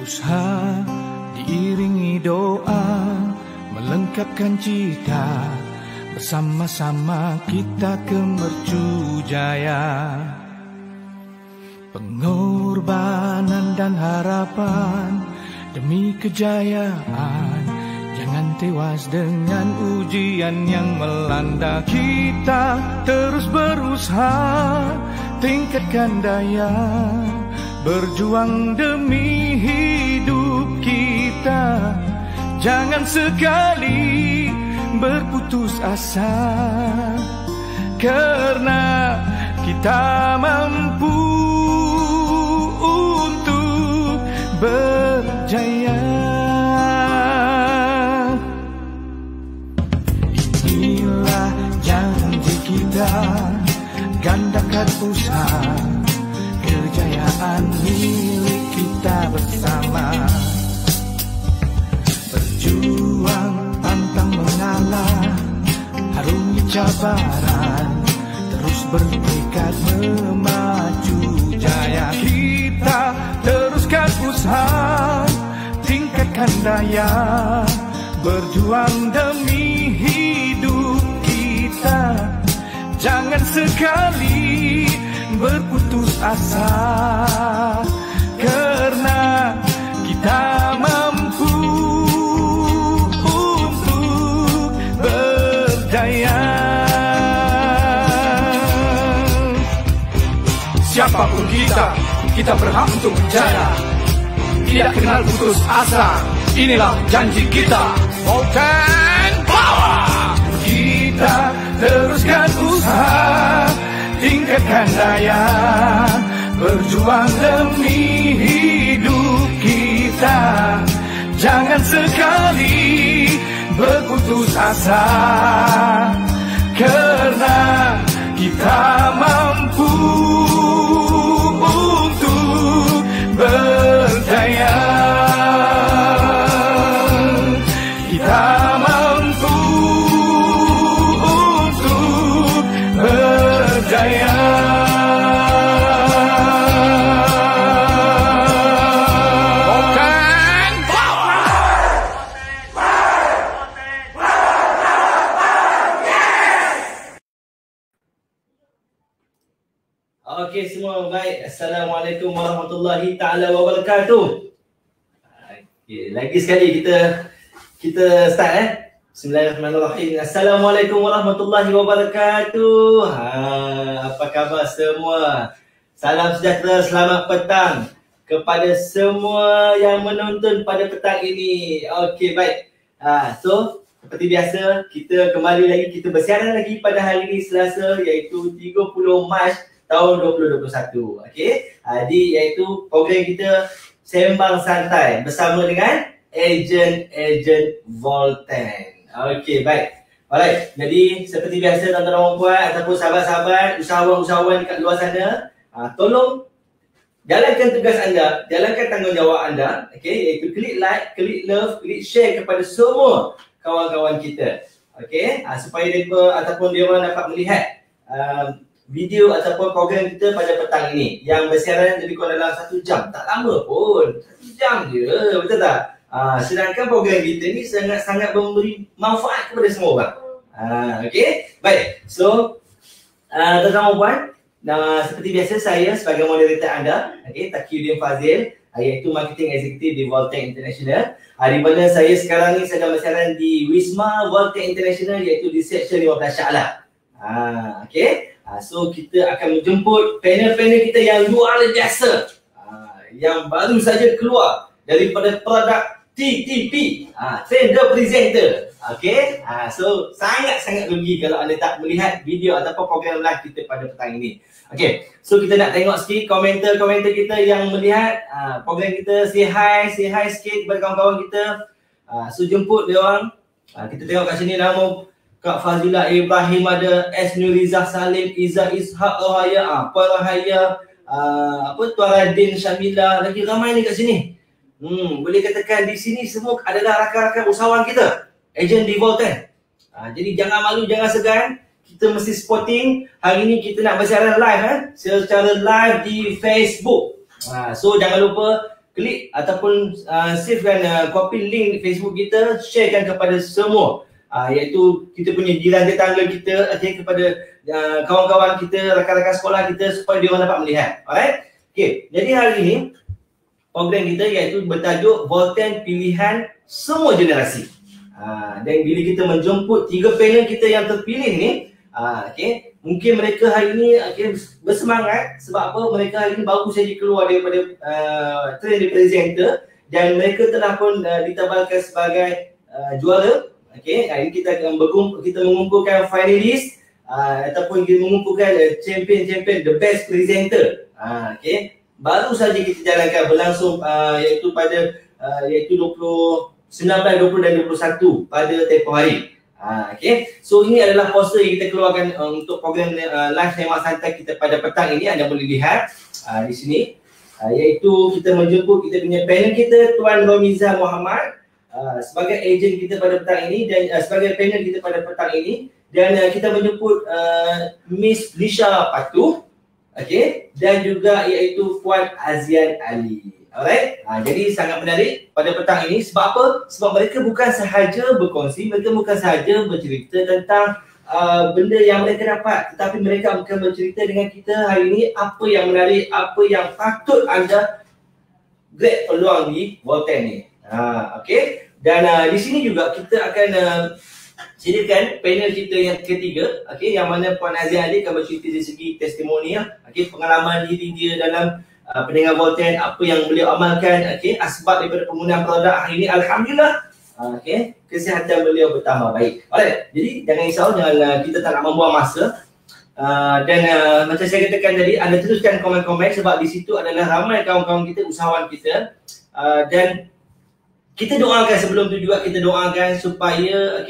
Usaha diiringi doa melengkapkan cita, bersama-sama kita ke mercu jaya. Pengorbanan dan harapan demi kejayaan, jangan tewas dengan ujian yang melanda. Kita terus berusaha, tingkatkan daya, berjuang demi hidup kita. Jangan sekali berputus asa, karena kita mampu untuk berjaya. Inilah janji kita, gandakan usaha, kejayaan milik kita bersama. Berjuang pantang mengalah, harungi cabaran, terus bertekad memaju jaya. Kita teruskan usaha, tingkatkan daya, berjuang demi hidup kita. Jangan sekali berputus asa, karena kita mampu untuk berdaya. Siapapun kita berhak untuk berjaya. Tidak kenal putus asa, inilah janji kita. Volten Power! Kita teruskan usaha, tingkatkan daya, berjuang demi hidup kita. Jangan sekali berputus asa, karena kita mampu untuk berdaya. Kita mampu untuk berdaya. Okey semua, baik. Assalamualaikum warahmatullahi taala wabarakatuh. Okey, lagi sekali kita start Bismillahirrahmanirrahim. Assalamualaikum warahmatullahi wabarakatuh. Apa khabar semua? Salam sejahtera, selamat petang kepada semua yang menonton pada petang ini. Okey, baik. So seperti biasa, kita kembali lagi, kita bersiaran lagi pada hari ini Selasa, iaitu 30 Mac tahun 2021. Okey. Iaitu program kita Sembang Santai bersama dengan ejen Volten. Okey, baik. Alright. Jadi seperti biasa tuan-tuan dan puan ataupun sahabat-sahabat, usahawan-usahawan dekat luar sana, tolong jalankan tugas anda, jalankan tanggungjawab anda, okey, iaitu klik like, klik love, klik share kepada semua kawan-kawan kita. Okey, supaya mereka ataupun dia orang dapat melihat video ataupun program kita pada petang ini yang bersiaran lebih kurang dalam 1 jam. Tak lama pun, 1 jam je, betul tak? Sedangkan program kita ni sangat-sangat memberi manfaat kepada semua orang. Okey, baik. So, tuan-tuan dan puan, seperti biasa saya sebagai moderator anda, okey, Taqiyuddin Fazil, iaitu Marketing Executive di Volten International. Di mana saya sekarang ni sedang bersiaran di Wisma Volten International, iaitu di Seksyen 15 Shah Alam. Okey. So kita akan menjemput panel-panel kita yang luar biasa, yang baru saja keluar daripada produk TTP, Trader Presenter. Okey, so sangat-sangat rugi kalau anda tak melihat video ataupun program live kita pada petang ini. Okey, so kita nak tengok sikit komentar-komentar kita yang melihat program kita. Say hi sikit kepada kawan-kawan kita. So jemput dia orang. Kita tengok kat sini nama Kak Fazila Ibrahim ada, S. Nurizah Salim, Izzah Ishak Rohaya, Puan Rohaya, Tuan Radin Syamila, lagi ramai ni kat sini. Boleh katakan di sini semua adalah rakan-rakan usahawan kita, ejen di Volten. Jadi jangan malu, jangan segan. Kita mesti supporting. Hari ni kita nak bersiaran live secara live di Facebook. So jangan lupa klik ataupun savekan copy link Facebook kita, sharekan kepada semua. Iaitu kita punya jiran tetangga kita, kepada kawan-kawan kita, rakan-rakan sekolah kita supaya dia orang dapat melihat. Alright? Okay, jadi hari ini program kita iaitu bertajuk Volten Pilihan Semua Generasi. Dan bila kita menjemput 3 panel kita yang terpilih ni, mungkin mereka hari ini bersemangat sebab apa? Mereka hari ini baru saja keluar daripada train di presenter dan mereka telah pun ditabalkan sebagai juara. Hari ini kita mengumpulkan finalis ataupun kita mengumpulkan champion the best presenter. Baru saja kita jalankan berlangsung iaitu pada 19, 20 dan 21 pada tempoh hari. So ini adalah poster yang kita keluarkan untuk program live Semak Santai kita pada petang ini. Anda boleh lihat di sini, iaitu kita menjemput kita punya panel kita, Tuan Romiza Muhammad sebagai ejen kita pada petang ini dan sebagai panel kita pada petang ini, dan kita menjemput Miss Lisha Patuh, dan juga iaitu Puan Azian Ali. Alright, jadi sangat menarik pada petang ini. Sebab apa? Sebab mereka bukan sahaja berkongsi, mereka bukan sahaja bercerita tentang benda yang mereka dapat, tetapi mereka akan bercerita dengan kita hari ini apa yang menarik, apa yang patut anda grab peluang di Volten ni. Dan di sini juga kita akan sediakan panel kita yang ketiga, yang mana Puan Azian Ali akan bercerita dari segi testimonial, pengalaman diri dia dalam pendengar Volten, apa yang beliau amalkan, asbab daripada penggunaan produk hari ini, alhamdulillah, kesihatan beliau bertambah baik. Alright, jadi jangan risau, kita tak nak membuang masa. Dan macam saya katakan tadi, anda teruskan komen-komen sebab di situ adalah ramai kawan-kawan kita, usahawan kita, dan kita doakan sebelum tu juga, kita doakan supaya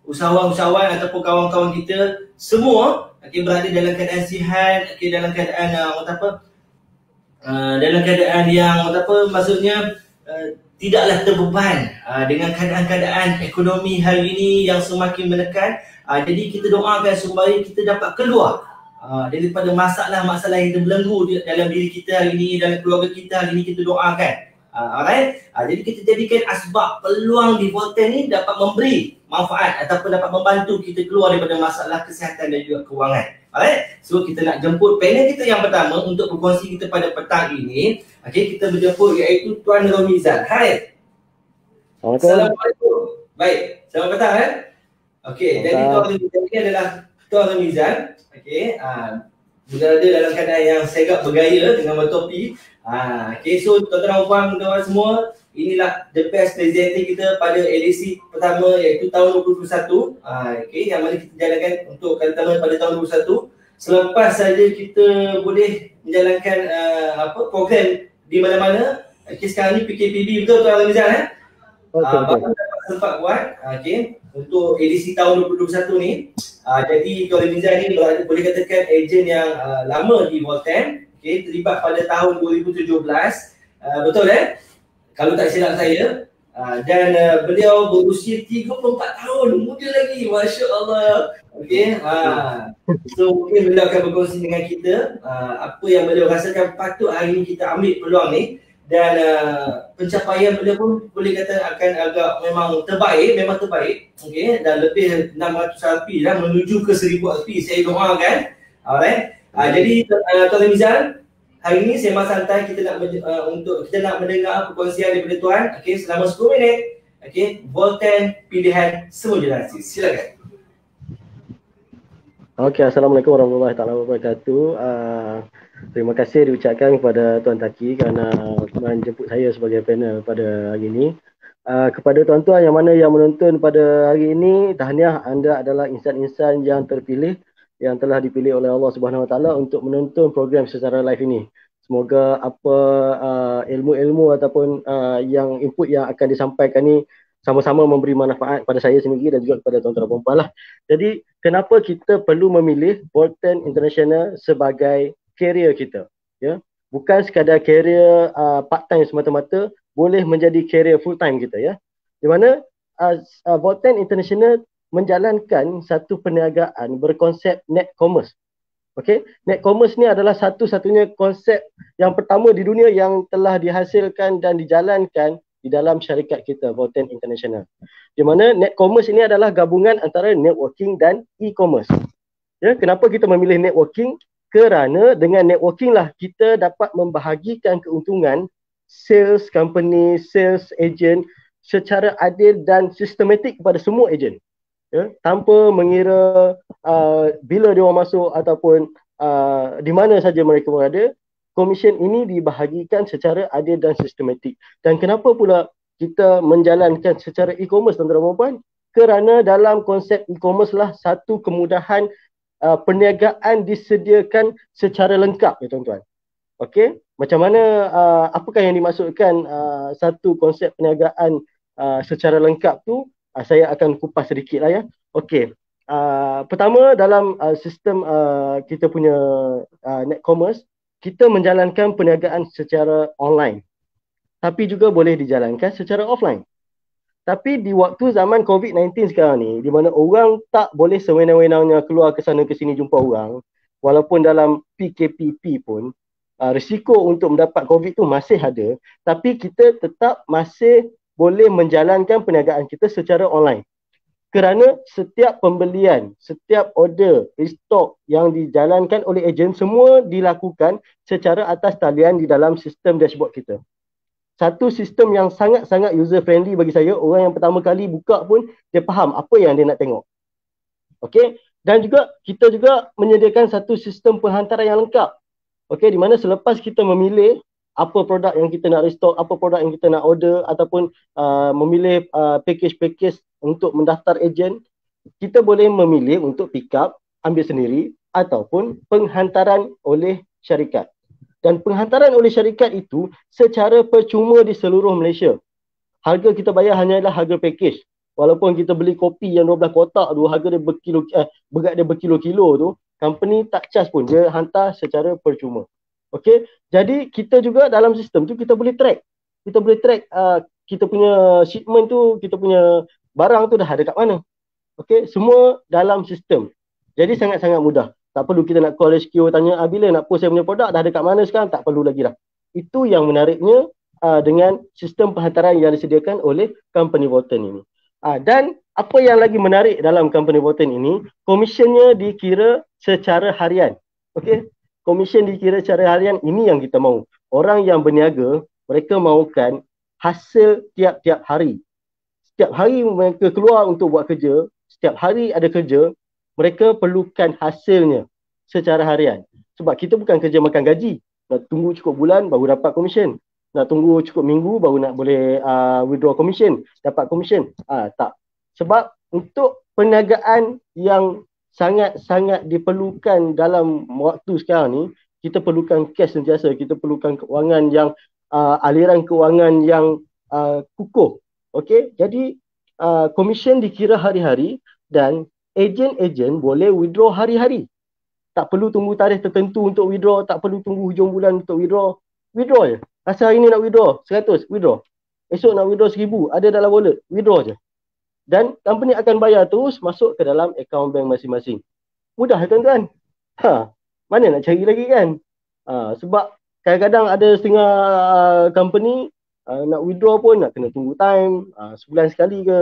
usahawan-usahawan ataupun kawan-kawan kita semua berada dalam keadaan sihat, dalam keadaan dalam keadaan yang maksudnya tidaklah terbeban dengan keadaan-keadaan ekonomi hari ini yang semakin menekan. Jadi kita doakan supaya kita dapat keluar daripada masalah-masalah yang terbelenggu dalam diri kita hari ini, dalam keluarga kita hari ini, kita doakan. Alright, jadi kita jadikan asbab peluang di Volten ni dapat memberi manfaat ataupun dapat membantu kita keluar daripada masalah kesihatan dan juga kewangan. Alright, so kita nak jemput panel kita yang pertama untuk berkongsi kita pada petang ini. Kita berjemput iaitu Tuan Romizan. Hai. Assalamualaikum. Baik, selamat petang jadi Tuan Romizan ini adalah Tuan Romizan. Berada dalam keadaan yang segak bergaya dengan bertopi. So tuan-tuan dan puan semua, inilah the best presenter kita pada edisi pertama iaitu tahun 2021. Yang mana kita jalankan untuk kali pertama pada tahun 2021. Selepas saja kita boleh menjalankan program di mana-mana. Sekarang ni PKPB, betul Tuan Ramizan baru dapat sempat buat untuk edisi tahun 2021 ni. Jadi Tuan Ramizan ni boleh katakan ejen yang lama di Volten. Terlibat pada tahun 2017, betul kalau tak silap saya, dan beliau berusia 34 tahun, muda lagi, Masya Allah. So mungkin beliau akan berkongsi dengan kita apa yang beliau rasakan patut hari ini kita ambil peluang ni. Dan pencapaian beliau pun boleh kata akan agak memang terbaik, dan lebih 600 RP dah menuju ke 1000 RP, saya doakan. Alright. Jadi Tuan Ramizan, hari ini Semak Santai kita nak mendengar perkongsian daripada Tuan selama 10 minit. Volten Pilihan Semua Generasi. Silakan. Assalamualaikum warahmatullahi wabarakatuh. Terima kasih diucapkan kepada Tuan Taki kerana menjemput saya sebagai panel pada hari ini. Kepada tuan-tuan yang mana yang menonton pada hari ini, tahniah, anda adalah insan-insan yang terpilih, yang telah dipilih oleh Allah Subhanahu Wa Taala untuk menonton program secara live ini. Semoga apa ilmu-ilmu ataupun yang input yang akan disampaikan ni sama-sama memberi manfaat pada saya sendiri dan juga kepada tuan-tuan dan puan-puan lah. Jadi kenapa kita perlu memilih Volten International sebagai career kita? Bukan sekadar career part-time semata-mata, boleh menjadi career full-time kita Di mana Volten International menjalankan satu perniagaan berkonsep net commerce. Okey, net commerce ni adalah satu-satunya konsep yang pertama di dunia yang telah dihasilkan dan dijalankan di dalam syarikat kita, Voten International. Di mana net commerce ini adalah gabungan antara networking dan e-commerce. Ya, kenapa kita memilih networking? Kerana dengan networking lah kita dapat membahagikan keuntungan sales company, sales agent secara adil dan sistematik kepada semua agent. Ya, tanpa mengira bila dia orang masuk ataupun di mana saja mereka berada, komisen ini dibahagikan secara adil dan sistematik. Dan kenapa pula kita menjalankan secara e-commerce, tuan-tuan dan puan? Kerana dalam konsep e-commerce lah satu kemudahan perniagaan disediakan secara lengkap, ya tuan-tuan. Okey, macam mana apakah yang dimaksudkan satu konsep perniagaan secara lengkap tu? Saya akan kupas sedikit lah ya. Okey, pertama dalam sistem kita punya net commerce, kita menjalankan perniagaan secara online, tapi juga boleh dijalankan secara offline. Tapi di waktu zaman COVID-19 sekarang ni, di mana orang tak boleh sewenang-wenangnya keluar ke sana ke sini jumpa orang, walaupun dalam PKPP pun, risiko untuk mendapat COVID tu masih ada, tapi kita tetap masih boleh menjalankan perniagaan kita secara online. Kerana setiap pembelian, setiap order, restock yang dijalankan oleh ejen semua dilakukan secara atas talian di dalam sistem dashboard kita. Satu sistem yang sangat-sangat user friendly bagi saya. Orang yang pertama kali buka pun dia faham apa yang dia nak tengok. Okey, dan juga kita juga menyediakan satu sistem penghantaran yang lengkap. Okey, di mana selepas kita memilih apa produk yang kita nak restock, apa produk yang kita nak order ataupun memilih package-package untuk mendaftar ejen, kita boleh memilih untuk pick up, ambil sendiri ataupun penghantaran oleh syarikat. Dan penghantaran oleh syarikat itu secara percuma di seluruh Malaysia. Harga kita bayar hanyalah harga package. Walaupun kita beli kopi yang 12 kotak tu, harga dia berat dia berkilo-kilo tu, company tak charge pun, dia hantar secara percuma. Okey, jadi kita juga dalam sistem tu kita boleh track. Kita boleh track kita punya shipment tu, kita punya barang tu dah ada kat mana. Okey, semua dalam sistem. Jadi sangat-sangat mudah. Tak perlu kita nak call HQ tanya bila nak post saya punya produk, dah ada kat mana sekarang, tak perlu lagi lah. Itu yang menariknya dengan sistem penghantaran yang disediakan oleh company Voten ini. Dan apa yang lagi menarik dalam company Voten ini, komisionnya dikira secara harian. Okey, komisen dikira secara harian, ini yang kita mahu. Orang yang berniaga, mereka mahukan hasil tiap-tiap hari. Setiap hari mereka keluar untuk buat kerja, setiap hari ada kerja, mereka perlukan hasilnya secara harian. Sebab kita bukan kerja makan gaji. Nak tunggu cukup bulan baru dapat komisen. Nak tunggu cukup minggu baru nak boleh withdraw komisen, dapat komisen. Tak. Sebab untuk perniagaan yang sangat-sangat diperlukan dalam waktu sekarang ni, kita perlukan cash sentiasa, kita perlukan kewangan yang aliran kewangan yang kukuh. Okey, jadi komisen dikira hari-hari dan ejen-ejen boleh withdraw hari-hari. Tak perlu tunggu tarikh tertentu untuk withdraw, tak perlu tunggu hujung bulan untuk withdraw. Withdraw je. Rasa hari ni nak withdraw 100, withdraw. Esok nak withdraw 1000, ada dalam wallet, withdraw je. Dan company akan bayar terus masuk ke dalam akaun bank masing-masing. Mudah tuan-tuan. Mana nak cari lagi kan? Sebab kadang-kadang ada setengah company nak withdraw pun nak kena tunggu time, sebulan sekali ke,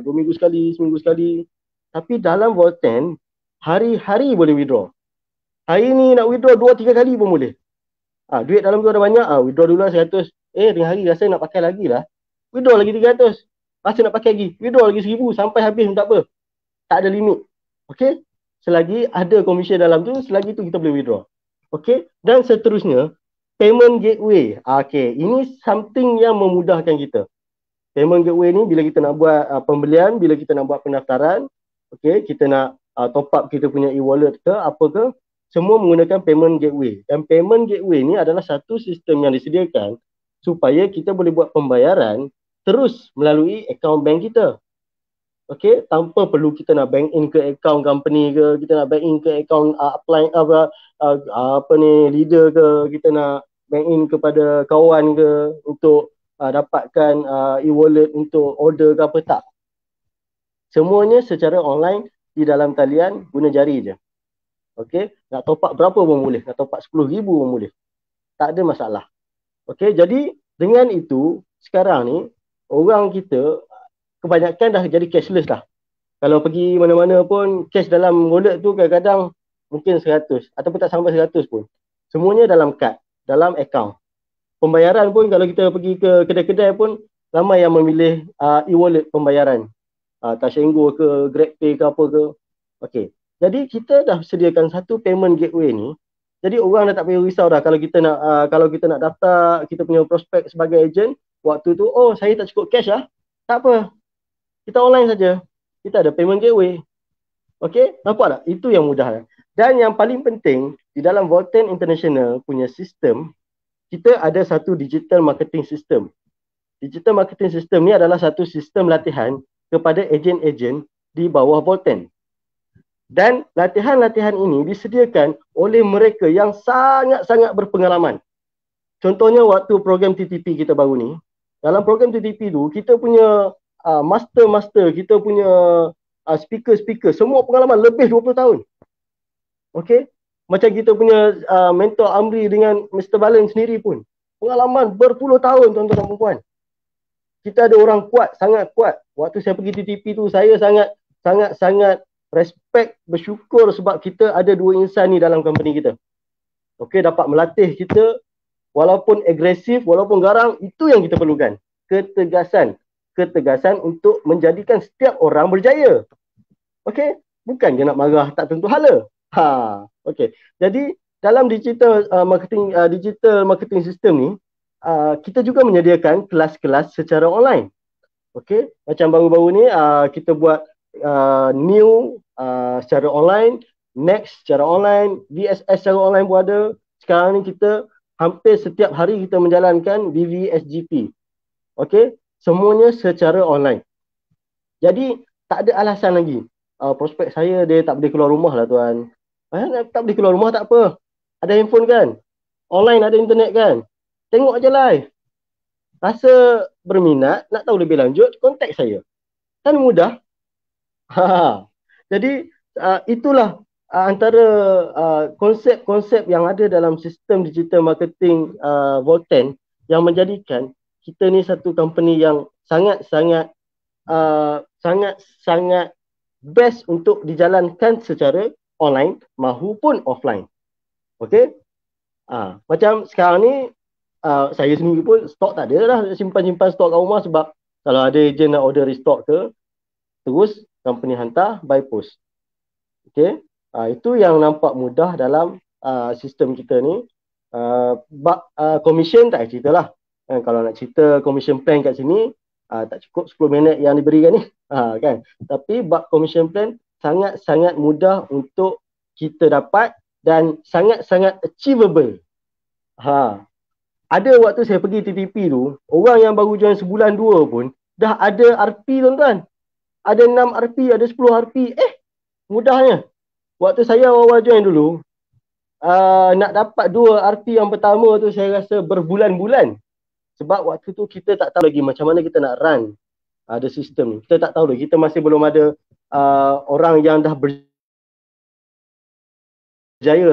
2 minggu sekali, seminggu sekali. Tapi dalam Voten, hari-hari boleh withdraw. Hari ni nak withdraw 2-3 kali pun boleh. Duit dalam tu ada banyak, withdraw dulu lah 100. Tengah hari rasa nak pakai lagi lah. Withdraw lagi 300. Rasa nak pakai lagi, withdraw lagi 1000 sampai habis pun tak apa. Tak ada limit. Okey? Selagi ada komisen dalam tu, selagi tu kita boleh withdraw. Okey? Dan seterusnya, payment gateway. Okey, ini something yang memudahkan kita. Payment gateway ni bila kita nak buat pembelian, bila kita nak buat pendaftaran, okey, kita nak top up kita punya e-wallet ke apa ke, semua menggunakan payment gateway. Dan payment gateway ni adalah satu sistem yang disediakan supaya kita boleh buat pembayaran terus melalui akaun bank kita. Okey, tanpa perlu kita nak bank in ke akaun company ke, kita nak bank in ke akaun leader ke, kita nak bank in kepada kawan ke untuk dapatkan e-wallet untuk order ke apa, tak. Semuanya secara online di dalam talian guna jari je. Okey, nak top up berapa pun boleh, nak top up 10,000 pun boleh. Tak ada masalah. Okey, jadi dengan itu sekarang ni orang kita kebanyakan dah jadi cashless dah. Kalau pergi mana-mana pun cash dalam wallet tu kadang-kadang mungkin 100 ataupun tak sampai 100 pun. Semuanya dalam kad, dalam akaun. Pembayaran pun kalau kita pergi ke kedai-kedai pun ramai yang memilih e-wallet pembayaran. Touch and Go ke, GrabPay ke apa ke. Okey. Jadi kita dah sediakan satu payment gateway ni. Jadi orang dah tak payah risau dah kalau kita nak daftar kita punya prospek sebagai ejen, waktu tu oh saya tak cukup cash lah. Tak apa. Kita online saja. Kita ada payment gateway. Okey, nampak tak? Itu yang mudah. Dan yang paling penting di dalam Volten International punya sistem, kita ada satu digital marketing system. Digital marketing system ni adalah satu sistem latihan kepada ejen-ejen di bawah Volten. Dan latihan-latihan ini disediakan oleh mereka yang sangat-sangat berpengalaman. Contohnya waktu program TTP kita baru ni, dalam program TTP tu kita punya master-master, kita punya speaker-speaker, semua pengalaman lebih 20 tahun. Okey? Macam kita punya mentor Amri dengan Mr. Balan sendiri pun. Pengalaman berpuluh tahun tuan-tuan dan puan-puan. Kita ada orang kuat, sangat kuat. Waktu saya pergi TTP tu, saya sangat respect, bersyukur sebab kita ada dua insan ni dalam company kita. Okey, dapat melatih kita walaupun agresif, walaupun garang, itu yang kita perlukan. Ketegasan. Ketegasan untuk menjadikan setiap orang berjaya. Okey, bukan dia nak marah tak tentu hala. Okey. Jadi dalam digital marketing system ni, kita juga menyediakan kelas-kelas secara online. Okey, macam baru-baru ni kita buat new secara online, next secara online, VSS secara online pun ada. Sekarang ni kita hampir setiap hari kita menjalankan VVSGP. Okey, semuanya secara online. Jadi tak ada alasan lagi. Prospek saya dia tak boleh keluar rumah lah tuan. Tak boleh keluar rumah tak apa. Ada handphone kan? Online ada internet kan? Tengok aja live. Rasa berminat, nak tahu lebih lanjut, kontak saya. Kan mudah. Jadi itulah antara konsep-konsep yang ada dalam sistem digital marketing Volten yang menjadikan kita ni satu company yang sangat-sangat best untuk dijalankan secara online mahupun offline. Okey? Macam sekarang ni saya sendiri pun stok tak ada lah, simpan-simpan stok kat rumah sebab kalau ada ejen nak order restock ke, terus company hantar by post. Okey? Itu yang nampak mudah dalam sistem kita ni. Commission tak cerita lah. Kalau nak cerita commission plan kat sini, tak cukup 10 minit yang diberikan ni. Kan? Tapi bab commission plan sangat-sangat mudah untuk kita dapat dan sangat-sangat achievable. Ada waktu saya pergi TTP tu, orang yang baru join sebulan 2 pun dah ada RP tuan-tuan. Ada 6 RP, ada 10 RP. Mudahnya. Waktu saya awal join dulu, nak dapat 2 RP yang pertama tu saya rasa berbulan-bulan. Sebab waktu tu kita tak tahu lagi macam mana kita nak run ada sistem ni. Kita tak tahu lagi. Kita masih belum ada orang yang dah berjaya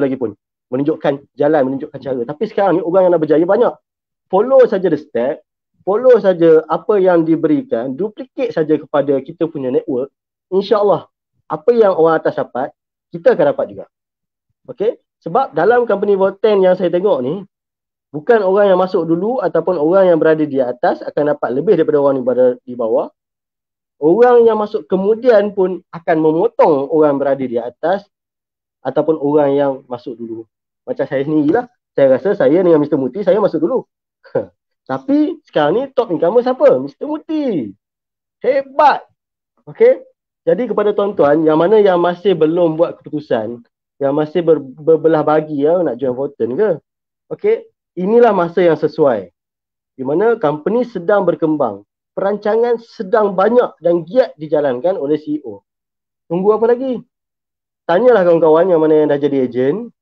lagi pun. Menunjukkan jalan, menunjukkan cara. Tapi sekarang ni orang yang dah berjaya banyak. Follow saja the step. Follow saja apa yang diberikan. Duplicate saja kepada kita punya network. InsyaAllah apa yang orang atas dapat, kita akan dapat juga. Okay? Sebab dalam company Volten yang saya tengok ni, bukan orang yang masuk dulu ataupun orang yang berada di atas akan dapat lebih daripada orang yang berada di bawah. Orang yang masuk kemudian pun akan memotong orang yang berada di atas ataupun orang yang masuk dulu. Macam saya sendirilah. Saya rasa saya dengan Mr. Muti, saya masuk dulu. Tapi sekarang ni top incomer siapa? Mr. Muti. Hebat. Okay. Jadi kepada tuan-tuan yang mana yang masih belum buat keputusan, yang masih berbelah bagi nak join Volten ke. Okay. Inilah masa yang sesuai. Di mana company sedang berkembang. Perancangan sedang banyak dan giat dijalankan oleh CEO. Tunggu apa lagi? Tanyalah kawan-kawan yang mana yang dah jadi ejen.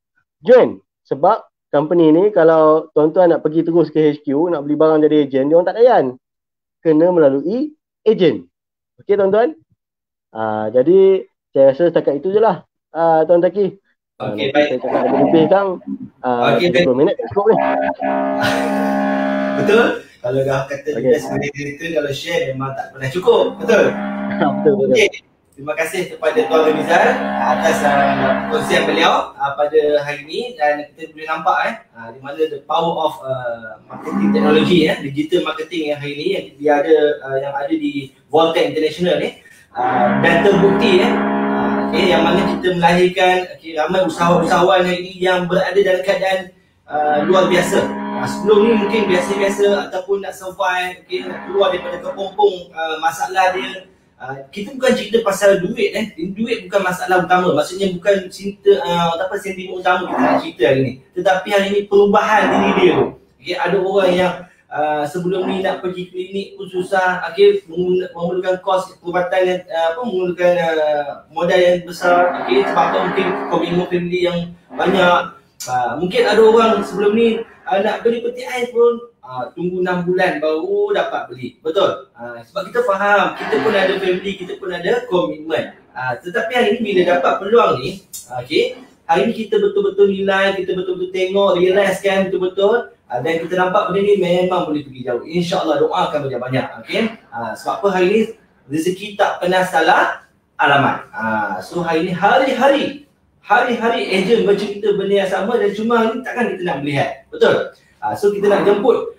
Join. Sebab company ni kalau tuan-tuan nak pergi terus ke HQ, nak beli barang jadi ejen, dia orang tak layan. Kena melalui ejen. Okey tuan-tuan? Jadi saya rasa setakat itu je lah. Tuan Taki. Okey, Nanti baik. saya cakap lebih kan Okey, baik. 30 minit cukup ni. Betul? Kalau dah kata Okey. kita sebagai director, kalau share memang tak pernah cukup. Betul? Betul. Okey. Terima kasih kepada Tuan Rizal atas perkongsian beliau pada hari ini, dan kita boleh nampak di mana the power of marketing teknologi, digital marketing yang hari ini yang dia ada yang ada di Voltaire International ni, dan terbukti yang mana kita melahirkan ramai usahawan-usahawan hari ini yang berada dalam keadaan luar biasa. Sebelum ni mungkin biasa-biasa ataupun nak survive, nak keluar daripada kepompong masalah dia. Kita bukan cerita pasal duit, duit bukan masalah utama. Maksudnya bukan cinta sentimen utama kita nak cerita hari ni. Tetapi hari ni perubahan diri dia tu. Ada orang yang sebelum ni nak pergi klinik pun susah, memerlukan kos perubatan yang memerlukan modal yang besar, sebab mungkin komitmen family yang banyak. Mungkin ada orang sebelum ni nak beli peti ais pun tunggu 6 bulan baru dapat beli. Betul? Sebab kita faham, kita pun ada family, kita pun ada komitmen. Tetapi hari ni bila dapat peluang ni, hari ni kita betul-betul nilai, kita betul-betul tengok, realize kan betul-betul, dan kita nampak benda ni memang boleh pergi jauh. InsyaAllah doakan banyak-banyak. Sebab apa hari ni rezeki tak pernah salah alamat. So hari ni hari-hari ejen bercerita benda yang sama, dan cuma hari ni takkan kita nak melihat. Betul? So kita nak jemput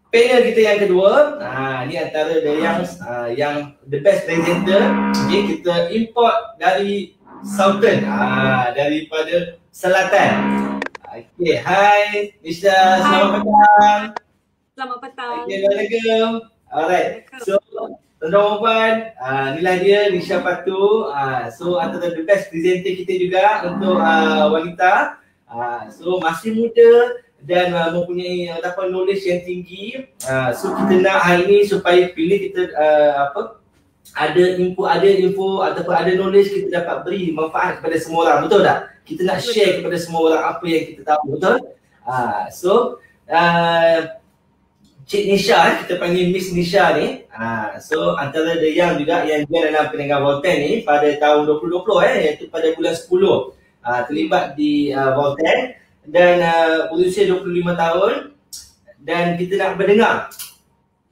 panel kita yang kedua. Ni antara yang the best presenter. Kita import dari Southern, daripada Selatan. Hai Nisha, selamat petang. Selamat petang. Assalamualaikum. Alright. So tuan-tuan puan, inilah dia Nisha Patu. So antara the best presenter kita juga untuk wanita. So masih muda dan mempunyai knowledge yang tinggi. So kita nak hari ni supaya pilih kita ada info ataupun ada knowledge, kita dapat beri manfaat kepada semua orang. Betul tak? Kita nak share kepada semua orang apa yang kita tahu. Betul? Cik Nisha, kita panggil Miss Nisha ni. So antara the young juga yang dia dalam pendengar Voltaire ni pada tahun 2020 iaitu pada bulan 10 terlibat di Voltaire, dan berusia 25 tahun, dan kita nak mendengar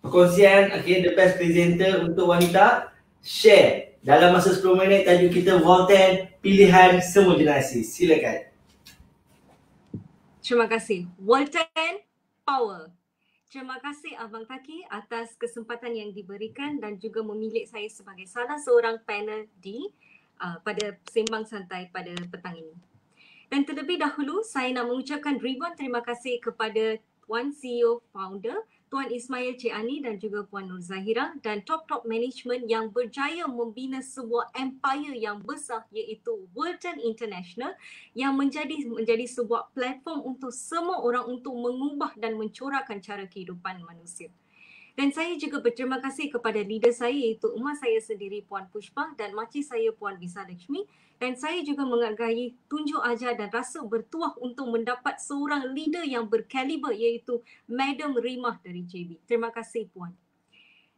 perkongsian the best presenter untuk wanita share dalam masa 10 minit. Tajuk kita Voltaire, pilihan semua generasi. Silakan. Terima kasih. Voltaire Power. Terima kasih Abang Taki atas kesempatan yang diberikan dan juga memilih saya sebagai salah seorang panel di pada Sembang Santai pada petang ini. Dan terlebih dahulu, saya nak mengucapkan ribuan terima kasih kepada Tuan CEO Founder, Tuan Ismail Cik Ani dan juga Puan Nur Zahira, dan top-top management yang berjaya membina sebuah empire yang besar, iaitu Voltaire International, yang menjadi sebuah platform untuk semua orang untuk mengubah dan mencorakkan cara kehidupan manusia. Dan saya juga berterima kasih kepada leader saya, iaitu emak saya sendiri Puan Pushpa dan makcik saya Puan Bisa Lakshmi. Dan saya juga menghargai tunjuk ajar dan rasa bertuah untuk mendapat seorang leader yang berkaliber, iaitu Madam Rimah dari JB. Terima kasih Puan.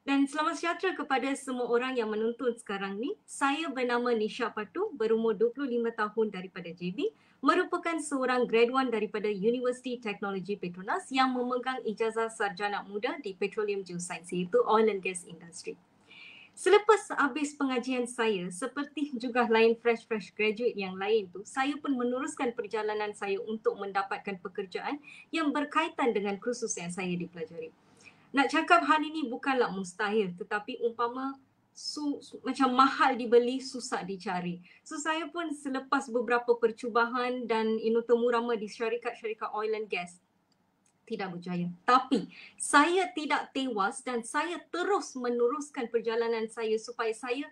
Dan selamat sejahtera kepada semua orang yang menonton sekarang ni. Saya bernama Nisha Patu, berumur 25 tahun daripada JB, merupakan seorang graduan daripada University Technology Petronas yang memegang ijazah sarjana muda di Petroleum Geoscience, iaitu Oil and Gas Industry. Selepas habis pengajian saya, seperti juga lain fresh graduate yang lain tu, saya pun meneruskan perjalanan saya untuk mendapatkan pekerjaan yang berkaitan dengan kursus yang saya dipelajari. Nak cakap hal ini bukanlah mustahil, tetapi umpama macam mahal dibeli, susah dicari. So saya pun selepas beberapa percubaan dan temu rama di syarikat-syarikat oil and gas, tidak berjaya. Tapi saya tidak tewas dan saya terus meneruskan perjalanan saya supaya saya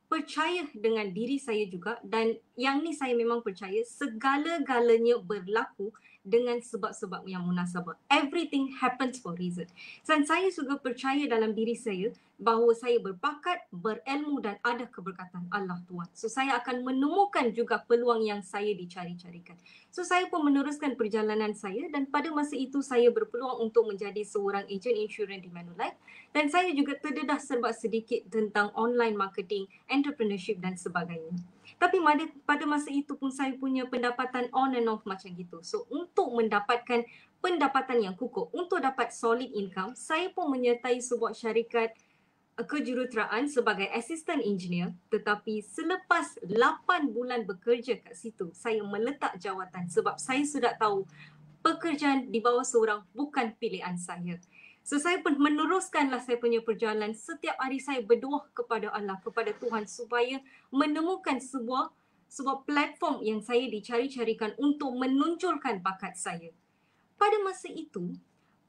percaya dengan diri saya juga, dan yang ni saya memang percaya segala-galanya berlaku dengan sebab-sebab yang munasabah. Everything happens for reason. Dan saya juga percaya dalam diri saya bahawa saya berbakat, berilmu dan ada keberkatan Allah Tuhan. So saya akan menemukan juga peluang yang saya dicari-carikan. So saya pun meneruskan perjalanan saya, dan pada masa itu saya berpeluang untuk menjadi seorang ejen insurans di Manulife, dan saya juga terdedah serba sedikit tentang online marketing, entrepreneurship dan sebagainya. Tapi pada masa itu pun saya punya pendapatan on and off macam gitu. So untuk mendapatkan pendapatan yang kukuh, untuk dapat solid income, saya pun menyertai sebuah syarikat kejuruteraan sebagai assistant engineer, tetapi selepas 8 bulan bekerja kat situ, saya meletak jawatan sebab saya sudah tahu pekerjaan di bawah seorang bukan pilihan saya. So saya pun meneruskanlah saya punya perjalanan. Setiap hari saya berdoa kepada Allah, kepada Tuhan supaya menemukan sebuah platform yang saya dicari-carikan untuk menonjolkan bakat saya. Pada masa itu,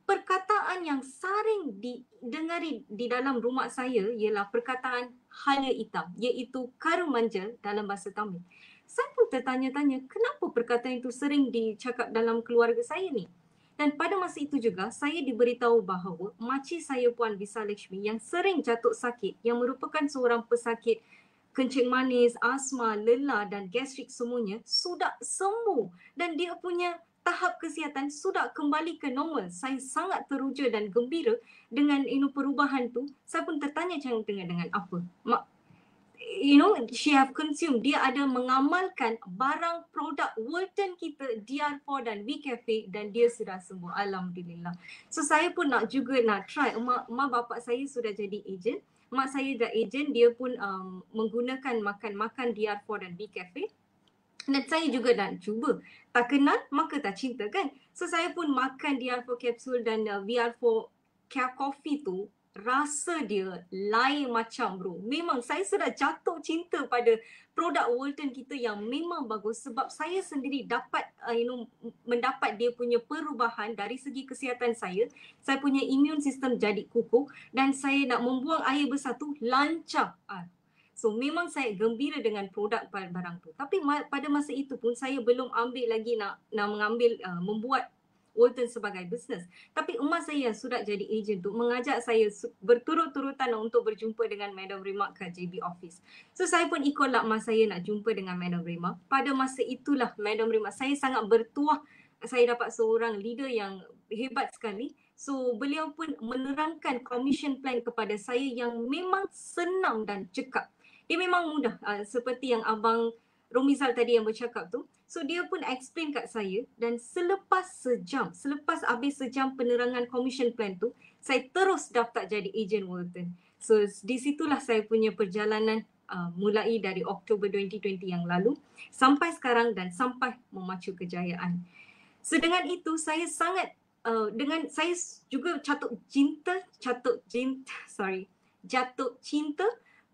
perkataan yang sering didengari di dalam rumah saya ialah perkataan hala hitam, iaitu karu manja dalam bahasa Tamil. Saya pun tertanya-tanya, kenapa perkataan itu sering dicakap dalam keluarga saya ni? Dan pada masa itu juga, saya diberitahu bahawa makcik saya Puan Visalakshmi yang sering jatuh sakit, yang merupakan seorang pesakit kencing manis, asma, lelah dan gastrik semuanya, sudah sembuh. Dan dia punya tahap kesihatan sudah kembali ke normal. Saya sangat teruja dan gembira dengan perubahan tu. Saya pun tertanya dengan apa? She have consumed, dia ada mengamalkan barang produk Walton kita, DR4 dan WeCafe, dan dia sudah sembuh. Alhamdulillah. So saya pun nak try. Mak bapak saya sudah jadi ejen. Mak saya dah ejen, dia pun menggunakan makan DR4 dan WeCafe. Dan saya juga nak cuba. Tak kenal, maka tak cinta kan. So saya pun makan DR4 capsule dan VR4 Care Coffee tu. Rasa dia lain macam bro. Memang saya sudah jatuh cinta pada produk Walton kita yang memang bagus sebab saya sendiri dapat mendapat dia punya perubahan dari segi kesihatan saya. Saya punya immune system jadi kukuh dan saya nak membuang air besar tu lancar. So memang saya gembira dengan produk barang tu. Tapi pada masa itu pun saya belum ambil lagi nak mengambil membuat Walton sebagai bisnes. Tapi emak saya yang sudah jadi ejen tu mengajak saya berturut-turutan untuk berjumpa dengan Madam Rima kat JB Office. So saya pun ikutlah emak saya nak jumpa dengan Madam Rima. Pada masa itulah Madam Rima, saya sangat bertuah saya dapat seorang leader yang hebat sekali. So beliau pun menerangkan commission plan kepada saya yang memang senang dan cekap. Dia memang mudah seperti yang Abang Romizal tadi yang bercakap tu. So dia pun explain kat saya dan selepas habis sejam penerangan commission plan tu, saya terus daftar jadi ejen Walton. So di situlah saya punya perjalanan mulai dari Oktober 2020 yang lalu sampai sekarang dan sampai memacu kejayaan. So dengan itu saya sangat saya juga jatuh cinta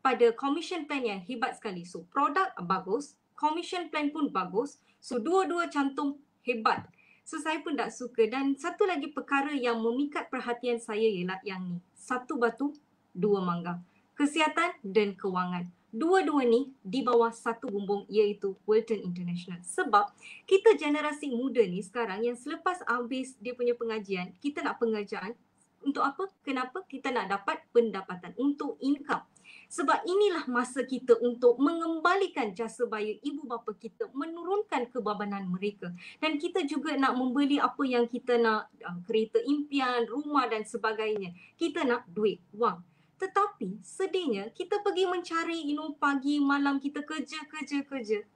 pada commission plan yang hebat sekali. So produk bagus, commission plan pun bagus. So dua-dua cantum hebat. So saya pun tak suka. Dan satu lagi perkara yang memikat perhatian saya ialah yang ni. Satu batu, dua mangga. Kesihatan dan kewangan. Dua-dua ni di bawah satu bumbung iaitu Walton International. Sebab kita generasi muda ni sekarang yang selepas habis dia punya pengajian, kita nak pengajian. Untuk apa? Kenapa? Kita nak dapat pendapatan untuk income. Sebab inilah masa kita untuk mengembalikan jasa bayar ibu bapa kita, menurunkan kebabanan mereka. Dan kita juga nak membeli apa yang kita nak, kereta impian, rumah dan sebagainya. Kita nak duit, wang. Tetapi sedihnya kita pergi mencari pagi malam kita kerja.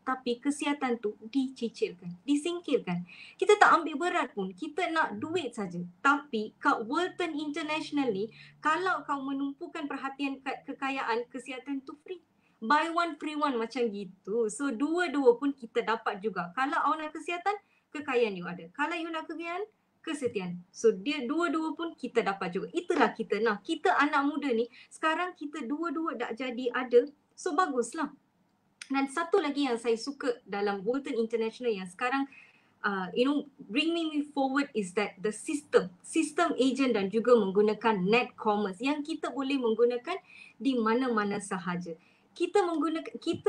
Tapi kesihatan tu dicicilkan, disingkirkan. Kita tak ambil berat pun, kita nak duit saja. Tapi kat Walton International ni, kalau kau menumpukan perhatian kat kekayaan, kesihatan tu free. Buy one free one macam gitu. So dua-dua pun kita dapat juga. Kalau awak nak kesihatan, kekayaan you ada. Kalau you nak kekayaan, kesetiaan. So dia dua-dua pun kita dapat juga. Itulah kita nak. Kita anak muda ni sekarang kita dua-dua dah jadi ada. So baguslah. Dan satu lagi yang saya suka dalam Walton International yang sekarang bring me forward is that the system agent dan juga menggunakan net commerce yang kita boleh menggunakan di mana-mana sahaja. Kita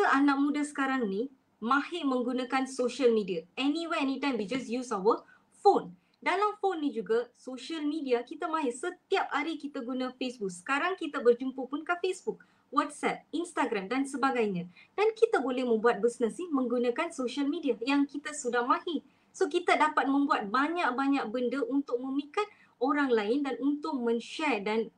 anak muda sekarang ni mahir menggunakan social media. Anywhere, anytime, we just use our phone. Dalam phone ni juga, social media kita mahir. Setiap hari kita guna Facebook. Sekarang kita berjumpa pun kat Facebook, WhatsApp, Instagram dan sebagainya. Dan kita boleh membuat bisnes ni menggunakan social media yang kita sudah mahir. So kita dapat membuat banyak-banyak benda untuk memikat orang lain dan untuk men-share dan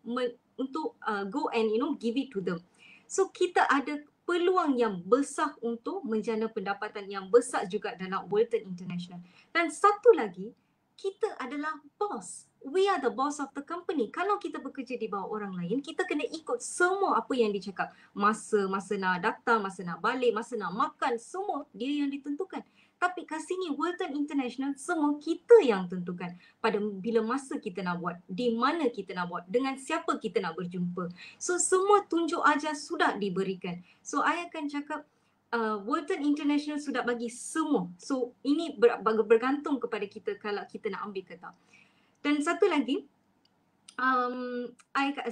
untuk go and give it to them. So kita ada peluang yang besar untuk menjana pendapatan yang besar juga dalam Walton International. Dan satu lagi, kita adalah boss. We are the boss of the company. Kalau kita bekerja di bawah orang lain, kita kena ikut semua apa yang dicakap. Masa nak datang, masa nak balik, masa nak makan, semua dia yang ditentukan. Tapi kat sini Walton International semua kita yang tentukan pada bila masa kita nak buat, di mana kita nak buat, dengan siapa kita nak berjumpa. So semua tunjuk ajar sudah diberikan. So I akan cakap Walton International sudah bagi semua. So ini bergantung kepada kita kalau kita nak ambil ke tak. Dan satu lagi,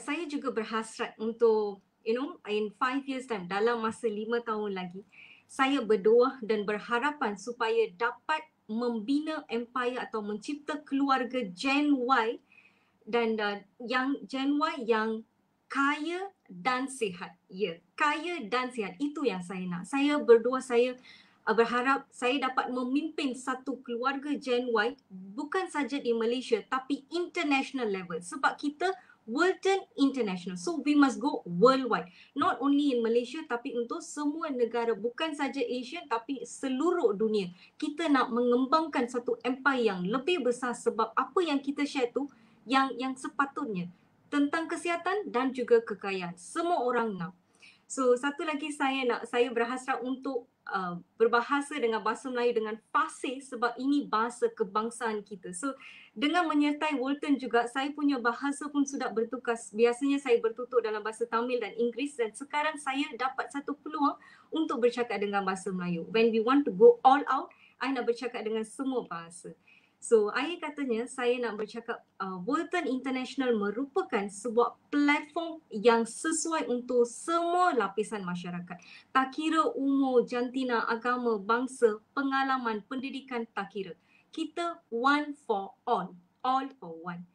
saya juga berhasrat untuk in 5 years time, dalam masa 5 tahun lagi, saya berdoa dan berharapan supaya dapat membina empire atau mencipta keluarga Gen Y dan yang Gen Y yang kaya dan sihat. Ya, kaya dan sihat. Itu yang saya nak. Saya berdoa, saya berharap saya dapat memimpin satu keluarga Gen Y bukan saja di Malaysia tapi international level. Sebab kita Walton International. So we must go worldwide. Not only in Malaysia tapi untuk semua negara, bukan saja Asia tapi seluruh dunia. Kita nak mengembangkan satu empire yang lebih besar sebab apa yang kita share tu yang sepatutnya tentang kesihatan dan juga kekayaan. Semua orang nak. So satu lagi saya berhasrat untuk berbahasa dengan bahasa Melayu dengan fasih sebab ini bahasa kebangsaan kita. So dengan menyertai Walton juga, saya punya bahasa pun sudah bertukar. Biasanya saya bertutur dalam bahasa Tamil dan Inggeris dan sekarang saya dapat satu peluang untuk bercakap dengan bahasa Melayu. When we want to go all out, I nak bercakap dengan semua bahasa. So, ayah katanya saya nak bercakap Walton International merupakan sebuah platform yang sesuai untuk semua lapisan masyarakat. Tak kira umur, jantina, agama, bangsa, pengalaman, pendidikan, tak kira. Kita one for all for one.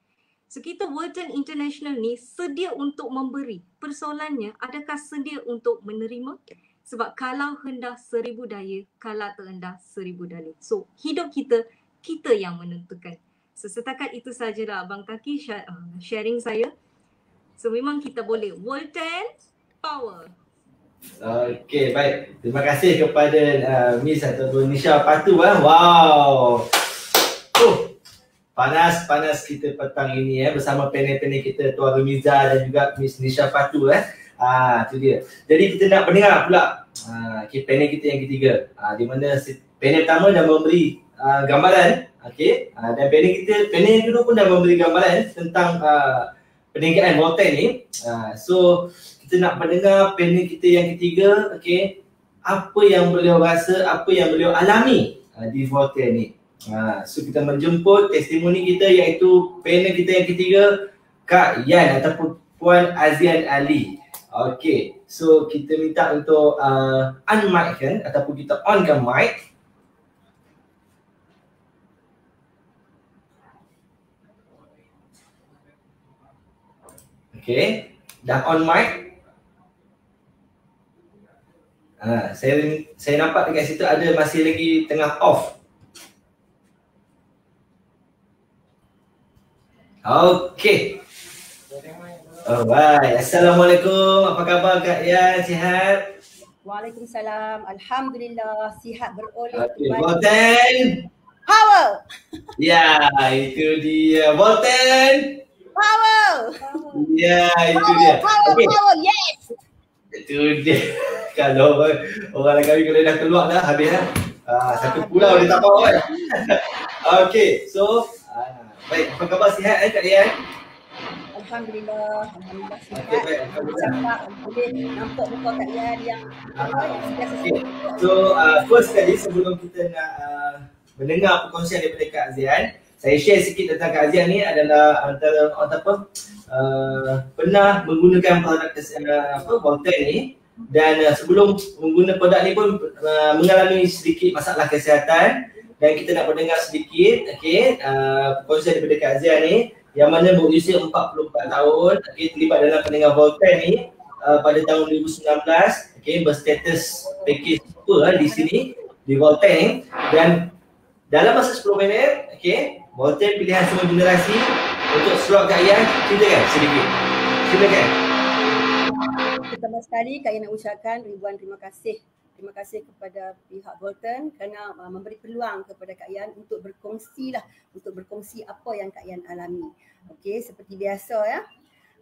So, kita Walton International ni sedia untuk memberi. Persoalannya, adakah sedia untuk menerima? Sebab kalau hendak 1000 daya, kalau terendah 1000 dalih. So, hidup kita yang menentukan. So setakat itu sajalah Abang Taki sharing saya. So memang kita boleh. Walton Power. Okey, baik. Terima kasih kepada Miss ataupun Nisha Patu. Wow. Panas kita petang ini bersama panel-panel kita Tuan Rumiza dan juga Miss Nisha Patu. Tu dia. Jadi kita nak mendengar pula panel kita yang ketiga. Di mana panel pertama dah memberi gambaran, okey, dan panel yang kedua pun dah memberi gambaran tentang perniagaan Walton ni. So kita nak mendengar panel kita yang ketiga, okey, apa yang beliau rasa, apa yang beliau alami di Walton ni. So kita menjemput testimoni kita iaitu panel kita yang ketiga, Kak Yan ataupun Puan Azian Ali. Okey, so kita minta untuk unmic kan ataupun kita onkan mic. Okay, dah on mic. Saya nampak dekat situ ada masih lagi tengah off. Okay. Alright. Assalamualaikum. Apa khabar Kak Yan? Sihat? Waalaikumsalam. Alhamdulillah sihat beroleh. Okay. Walton Power. Ya, itu dia. Walton Power. Ya, itu dia. Power, yes. Itu dia. Kalau orang kami kalau dah keluar dah habis dah. Satu pulau dia tak tahu kan. Okey, so baik, apa khabar sihat Kak Yan? Alhamdulillah sihat. Okey, baik. Alhamdulillah. Boleh nampak muka Kak Yan yang Okay. So first kali sebelum kita nak mendengar perkongsian daripada Kak Azian, saya share sikit tentang Kak Azian ni adalah antara pernah menggunakan produk Walton ni dan sebelum menggunakan produk ni pun mengalami sedikit masalah kesihatan dan kita nak mendengar sedikit perkongsian daripada Kak Azian ni yang mana berusia 44 tahun, terlibat dalam perniagaan Walton ni pada tahun 2019, berstatus package super di sini di Walton ni dan dalam masa 10 minit, Walton pilihan semua generasi untuk slot Kak Yan, silakan sedikit. Silakan. Pertama sekali Kak Yan nak ucapkan ribuan terima kasih. Terima kasih kepada pihak Bolton kerana memberi peluang kepada Kak Yan untuk berkongsi apa yang Kak Yan alami. Okey, seperti biasa ya.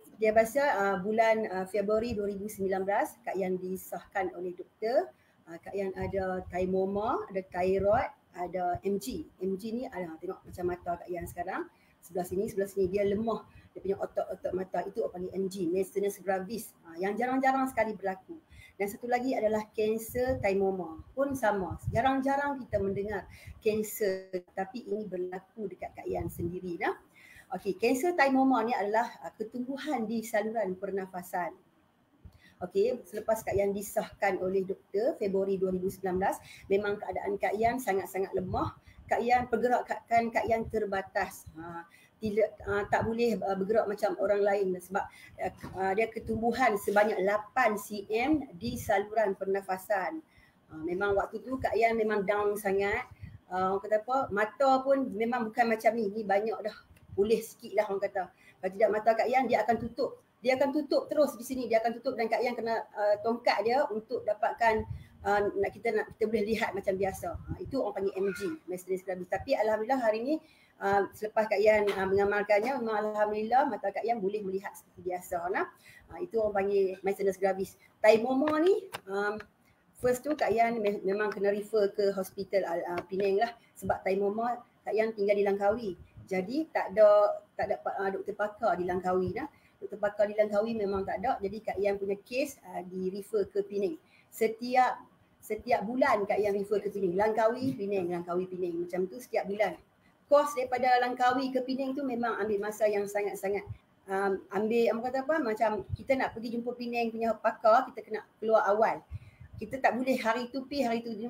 Seperti biasa bulan Februari 2019 Kak Yan disahkan oleh doktor. Kak Yan ada thaimoma, ada thyroid, ada MG. MG ni tengok macam mata Kak Yan sekarang. Sebelah sini dia lemah. Dia punya otot-otot mata itu orang panggil MG, myasthenia gravis. Yang jarang-jarang sekali berlaku. Dan satu lagi adalah kanser thaimoma. Pun sama. Jarang-jarang kita mendengar kanser, tapi ini berlaku dekat Kak Yan sendiri dah. Okey, kanser thaimoma ni adalah ketumbuhan di saluran pernafasan. Okey, selepas Kak Yan disahkan oleh doktor Februari 2019, memang keadaan Kak Yan sangat-sangat lemah. Kak Yan pergerakan Kak Yan terbatas. Tak boleh bergerak macam orang lain sebab dia ketumbuhan sebanyak 8 cm di saluran pernafasan. Memang waktu tu Kak Yan memang down sangat. Orang kata apa, mata pun memang bukan macam ni banyak dah. Boleh sikit lah orang kata. Kalau tidak mata Kak Yan dia akan tutup. Dia akan tutup terus di sini, dia akan tutup dan Kak Yan kena tongkat dia untuk dapatkan kita boleh lihat macam biasa. Itu orang panggil MG, myasthenia gravis. Tapi alhamdulillah hari ni selepas Kak Yan mengamalkannya, memang alhamdulillah mata Kak Yan boleh melihat seperti biasa. Itu orang panggil myasthenia gravis. Thaimoma ni first tu Kak Yan memang kena refer ke hospital Penang lah sebab thaimoma Kak Yan tinggal di Langkawi. Jadi tak ada doktor pakar di Langkawi dah. Doktor pakar di Langkawi memang tak ada. Jadi Kak Yan punya kes di refer ke Penang. Setiap bulan Kak Yan refer ke Penang. Langkawi, Penang. Macam tu setiap bulan. Kos daripada Langkawi ke Penang tu memang ambil masa yang sangat-sangat macam kita nak pergi jumpa Penang punya pakar, kita kena keluar awal. Kita tak boleh hari tu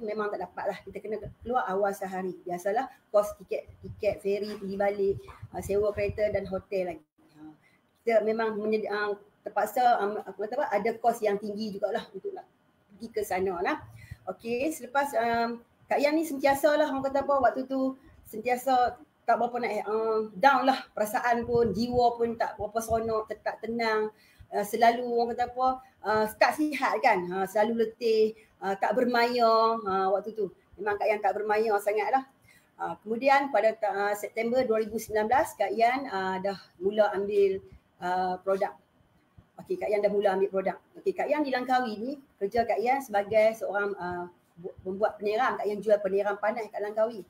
memang tak dapat lah. Kita kena keluar awal sehari. Biasalah kos tiket feri pergi balik, sewa kereta dan hotel lagi. Kita memang terpaksa ada kos yang tinggi jugalah untuk nak pergi ke sana lah. Okey, selepas Kak Yan ni sentiasa lah orang kata apa waktu tu sentiasa tak berapa nak down lah, perasaan pun, jiwa pun tak berapa seronok, tak tenang. Selalu orang kata apa, tak sihat kan, selalu letih, tak bermaya waktu tu. Memang Kak Yan tak bermaya sangat lah. Kemudian pada September 2019 Kak Yan dah mula ambil produk. Okey, Kak Yan dah mula ambil produk. Okey, Kak Yan di Langkawi ni, kerja Kak Yan sebagai seorang pembuat peneram. Kak Yan jual peneram panas kat Langkawi.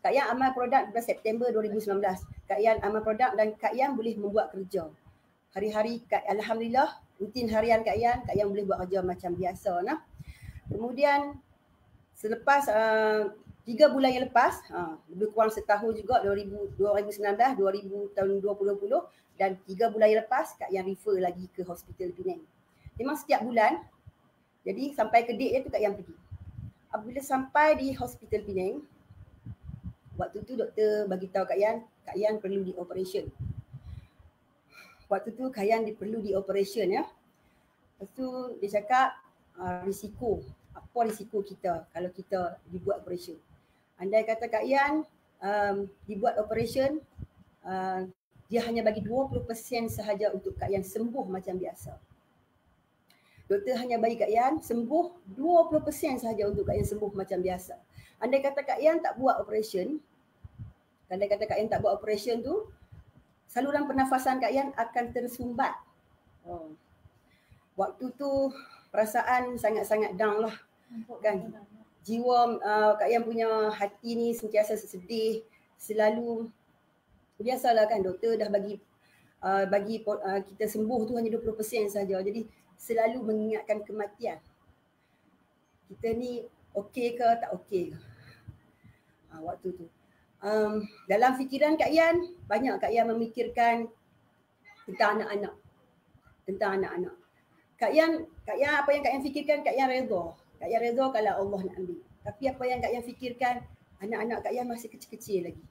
Kak Yan amal produk pada September 2019. Kak Yan amal produk dan Kak Yan boleh membuat kerja. Hari-hari alhamdulillah rutin harian Kak Yan boleh buat kerja macam biasa nah. Kemudian selepas 3 bulan yang lepas, lebih kurang setahun juga 2019, tahun 2020 dan 3 bulan yang lepas Kak Yan refer lagi ke hospital Penang. Memang setiap bulan. Jadi sampai ke date tu Kak Yan pergi. Apabila sampai di hospital Penang, waktu tu doktor bagi tahu Kak Yan perlu di operation. Waktu tu Kak Yan perlu di operation ya. Lepas tu dia cakap risiko. Apa risiko kita kalau kita dibuat operation? Andai kata Kak Yan dibuat operation, dia hanya bagi 20% sahaja untuk Kak Yan sembuh macam biasa. Doktor hanya bagi Kak Yan sembuh 20% sahaja untuk Kak Yan sembuh macam biasa. Andai kata Kak Yan tak buat operation, tu saluran pernafasan Kak Yan akan tersumbat. Waktu tu perasaan sangat-sangat down lah kan. Jiwa Kak Yan punya hati ni sentiasa sedih, selalu biasalah kan doktor dah bagi kita sembuh tu hanya 20% saja. Jadi selalu mengingatkan kematian. Kita ni okey ke tak okey ke? Waktu tu. Dalam fikiran Kak Yan, banyak Kak Yan memikirkan tentang anak-anak. Kak Yan apa yang Kak Yan fikirkan, Kak Yan redha. Kak Yan redha kalau Allah nak ambil. Tapi apa yang Kak Yan fikirkan, anak-anak Kak Yan masih kecil-kecil lagi.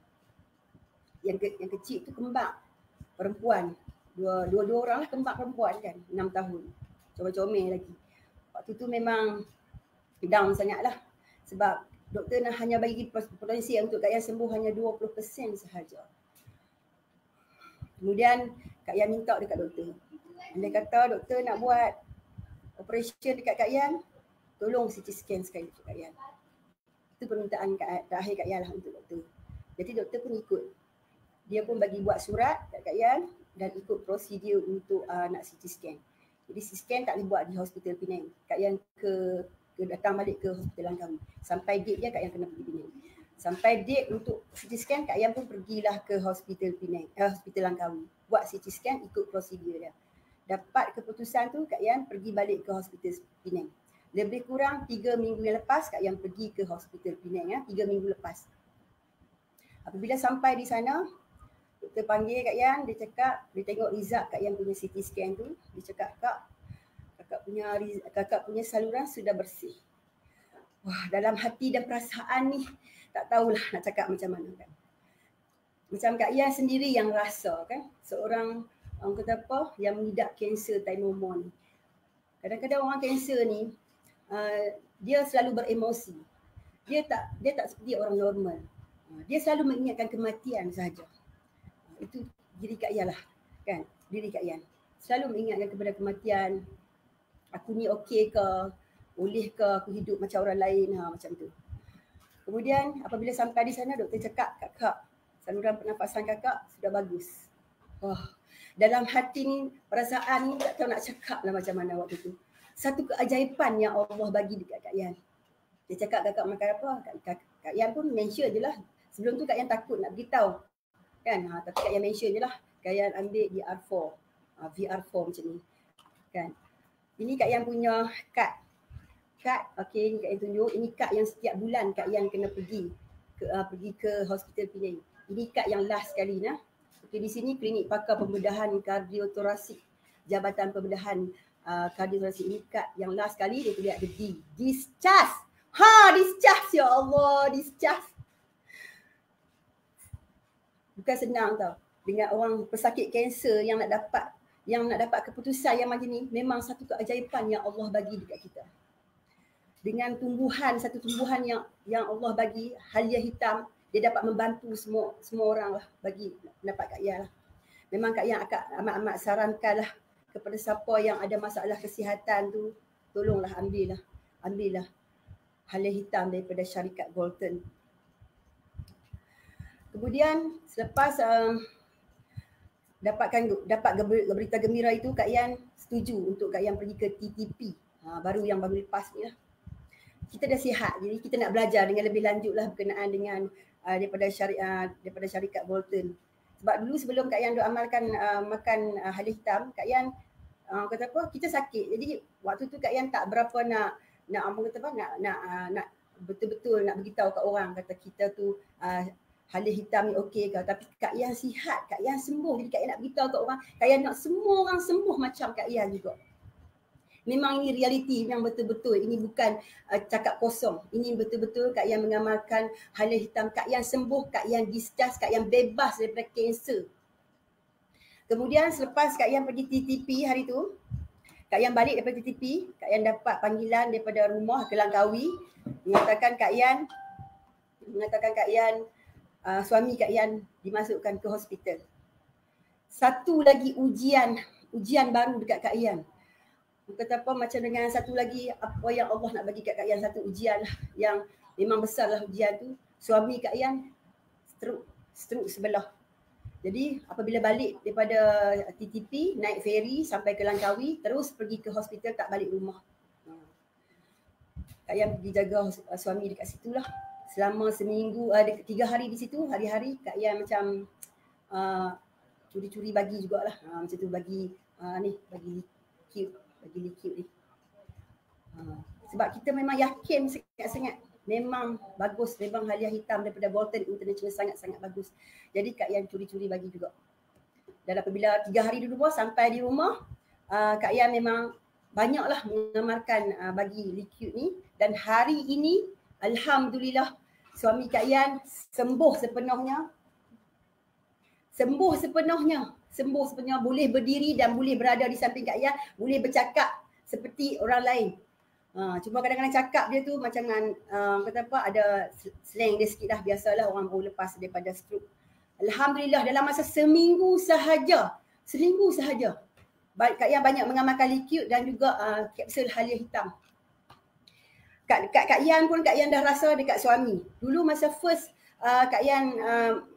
Yang kecil tu kembar perempuan. Dua orang lah kembar perempuan kan, 6 tahun. Comel-comel lagi. Waktu tu memang down sangatlah. Sebab doktor hanya bagi potensi untuk Kak Yan sembuh hanya 20% sahaja. Kemudian Kak Yan minta dekat doktor. Dia kata doktor nak buat operation dekat Kak Yan, tolong CT scan sekali dekat Kak Yan. Itu permintaan terakhir Kak Yan lah untuk doktor. Jadi doktor pun ikut. Dia pun bagi buat surat kat Kak Yan dan ikut prosedur untuk nak CT scan. Jadi CT scan tak boleh buat di Hospital Penang. Kak Yan ke datang balik ke Hospital Langkawi. Sampai date dia Kak Yan kena pergi Penang. Sampai date untuk CT scan Kak Yan pun pergilah ke Hospital Penang, Hospital Langkawi. Buat CT scan ikut prosedur dia. Dapat keputusan tu Kak Yan pergi balik ke Hospital Penang. Lebih kurang 3 minggu yang lepas Kak Yan pergi ke Hospital Penang 3 minggu lepas. Apabila sampai di sana, doktor panggil Kak Yan, dia cakap, dia tengok result Kak Yan punya CT scan tu, dia cakap kakak punya saluran sudah bersih. Wah, dalam hati dan perasaan ni tak tahulah nak cakap macam mana kan. Macam Kak Yan sendiri yang rasa kan, seorang orang kata apa yang mengidap kanser thyroid ni. Kadang-kadang orang kanser ni dia selalu beremosi. Dia tak seperti orang normal. Dia selalu mengingatkan kematian sahaja. Itu diri Kak Yan lah kan, diri Kak Yan. Selalu mengingatkan kepada kematian. Aku ni okey ke? Boleh ke aku hidup macam orang lain? Macam tu. Kemudian apabila sampai di sana, doktor cakap, kakak, saluran pernafasan kakak sudah bagus. Wah, dalam hati ni, perasaan ni tak tahu nak cakap lah macam mana waktu tu. Satu keajaiban yang Allah bagi dekat Kak Yan. Dia cakap kakak makan apa? Kak Yan pun mention je lah. Sebelum tu Kak Yan takut nak beritahu. Kan? Tapi Kak Yan mention je lah. Kak Yan ambil DR4. VR4 macam ni. Kan? Ini Kak Yan punya kad. Okey, ni Kak Yan tunjuk. Ini kad yang setiap bulan Kak Yan kena pergi ke Hospital Penang. Ini kad yang last sekali nah. Okey, di sini klinik pakar pembedahan kardiotorasik. Jabatan Pembedahan Kardiotorasik. Ini kad yang last sekali dia tulis ada D. Discharge. Discharge ya Allah, discharge. Bukan senang tau. Dengan orang pesakit kanser yang nak dapat keputusan yang macam ni, memang satu keajaiban yang Allah bagi dekat kita. Dengan satu tumbuhan yang Allah bagi, halia hitam, dia dapat membantu semua orang lah bagi dapat Kak Yan lah. Memang Kak Yan amat sarankan lah kepada siapa yang ada masalah kesihatan tu, tolonglah ambillah halia hitam daripada syarikat Bolton. Kemudian selepas dapat berita gembira itu, Kak Yan setuju untuk Kak Yan pergi ke TTP. Baru lepas ni lah. Kita dah sihat, jadi kita nak belajar dengan lebih lanjut lah berkenaan dengan daripada syarikat Bolton. Sebab dulu sebelum Kak Yan duk amalkan makan halia hitam, Kak Yan kata apa, kita sakit. Jadi waktu tu Kak Yan tak berapa nak betul-betul nak beritahu kat orang kata kita tu halia hitam ni okey ke. Tapi Kak Yan sihat, Kak Yan sembuh. Jadi Kak Yan nak beritahu kat orang, Kak Yan nak semua orang sembuh macam Kak Yan juga. Memang ini realiti yang betul-betul. Ini bukan cakap kosong. Ini betul-betul Kak Yan mengamalkan halia hitam. Kak Yan sembuh, Kak Yan discharge, Kak Yan bebas daripada kanser. Kemudian selepas Kak Yan pergi TTP hari tu, Kak Yan balik daripada TTP, Kak Yan dapat panggilan daripada rumah ke Langkawi mengatakan Kak Yan suami Kak Yan dimasukkan ke hospital. Satu lagi ujian baru dekat Kak Yan. Kata apa, macam dengan satu lagi apa yang Allah nak bagi kat Kak Yan, satu ujian lah yang memang besar lah ujian tu. Suami Kak Yan stroke sebelah. Jadi apabila balik daripada TTP, naik ferry sampai ke Langkawi, terus pergi ke hospital, tak balik rumah. Kak Yan pergi jaga suami dekat situ lah. Selama seminggu, 3 hari di situ, hari-hari Kak Yan macam curi-curi bagi jugalah. Macam tu bagi liquid ni. Sebab kita memang yakin sangat-sangat memang bagus, memang halia hitam daripada Bolton International sangat-sangat bagus. Jadi Kak Yan curi-curi bagi juga. Dan apabila 3 hari di rumah, sampai di rumah, Kak Yan memang banyaklah mengamalkan bagi liquid ni. Dan hari ini, alhamdulillah, suami Kak Yan sembuh sepenuhnya, boleh berdiri dan boleh berada di samping Kak Yan, boleh bercakap seperti orang lain. Cuma kadang-kadang cakap dia tu macam ada slang dia sikit dah, biasalah orang baru lepas daripada stroke. Alhamdulillah dalam masa seminggu sahaja Kak Yan banyak mengamalkan liquid dan juga kapsul halia hitam. Kak Yan pun Kak Yan dah rasa dekat suami. Dulu masa first Kak Yan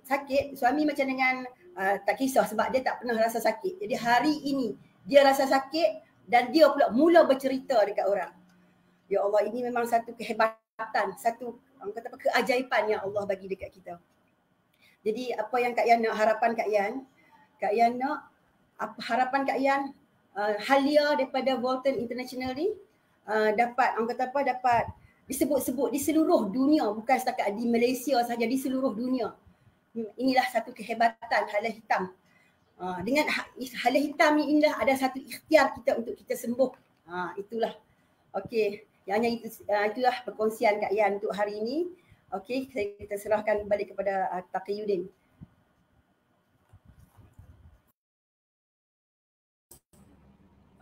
sakit, suami macam dengan tak kisah sebab dia tak pernah rasa sakit. Jadi hari ini dia rasa sakit dan dia pula mula bercerita dekat orang. Ya Allah, ini memang satu kehebatan, satu kata apa, keajaiban yang Allah bagi dekat kita. Jadi apa yang Kak Yan nak, harapan Kak Yan nak, harapan Kak Yan halia daripada Volten International ni dapat dapat disebut-sebut di seluruh dunia, bukan setakat di Malaysia saja, di seluruh dunia. Inilah satu kehebatan halia hitam. Dengan halia hitam ni, inilah ada satu ikhtiar kita untuk kita sembuh. Itulah. Okey, hanya itulah perkongsian Kak Yan untuk hari ini. Okey, kita serahkan balik kepada Taqiyuddin.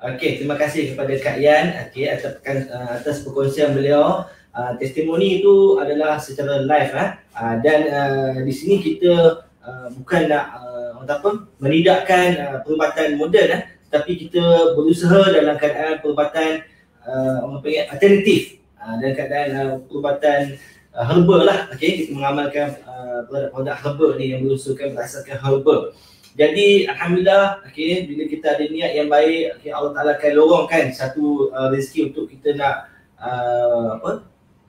Okey, terima kasih kepada Kak Yan atas perkongsian beliau. Testimoni itu adalah secara live dan di sini kita bukan nak menidakkan perubatan moden, tapi kita berusaha dalam keadaan perubatan alternatif, dalam keadaan perubatan herba lah. Okey, kita mengamalkan produk-produk herba ni yang berusahakan berdasarkan herba. Jadi alhamdulillah, okey, bila kita ada niat yang baik, okay, Allah Taala akan lorongkan satu rezeki untuk kita nak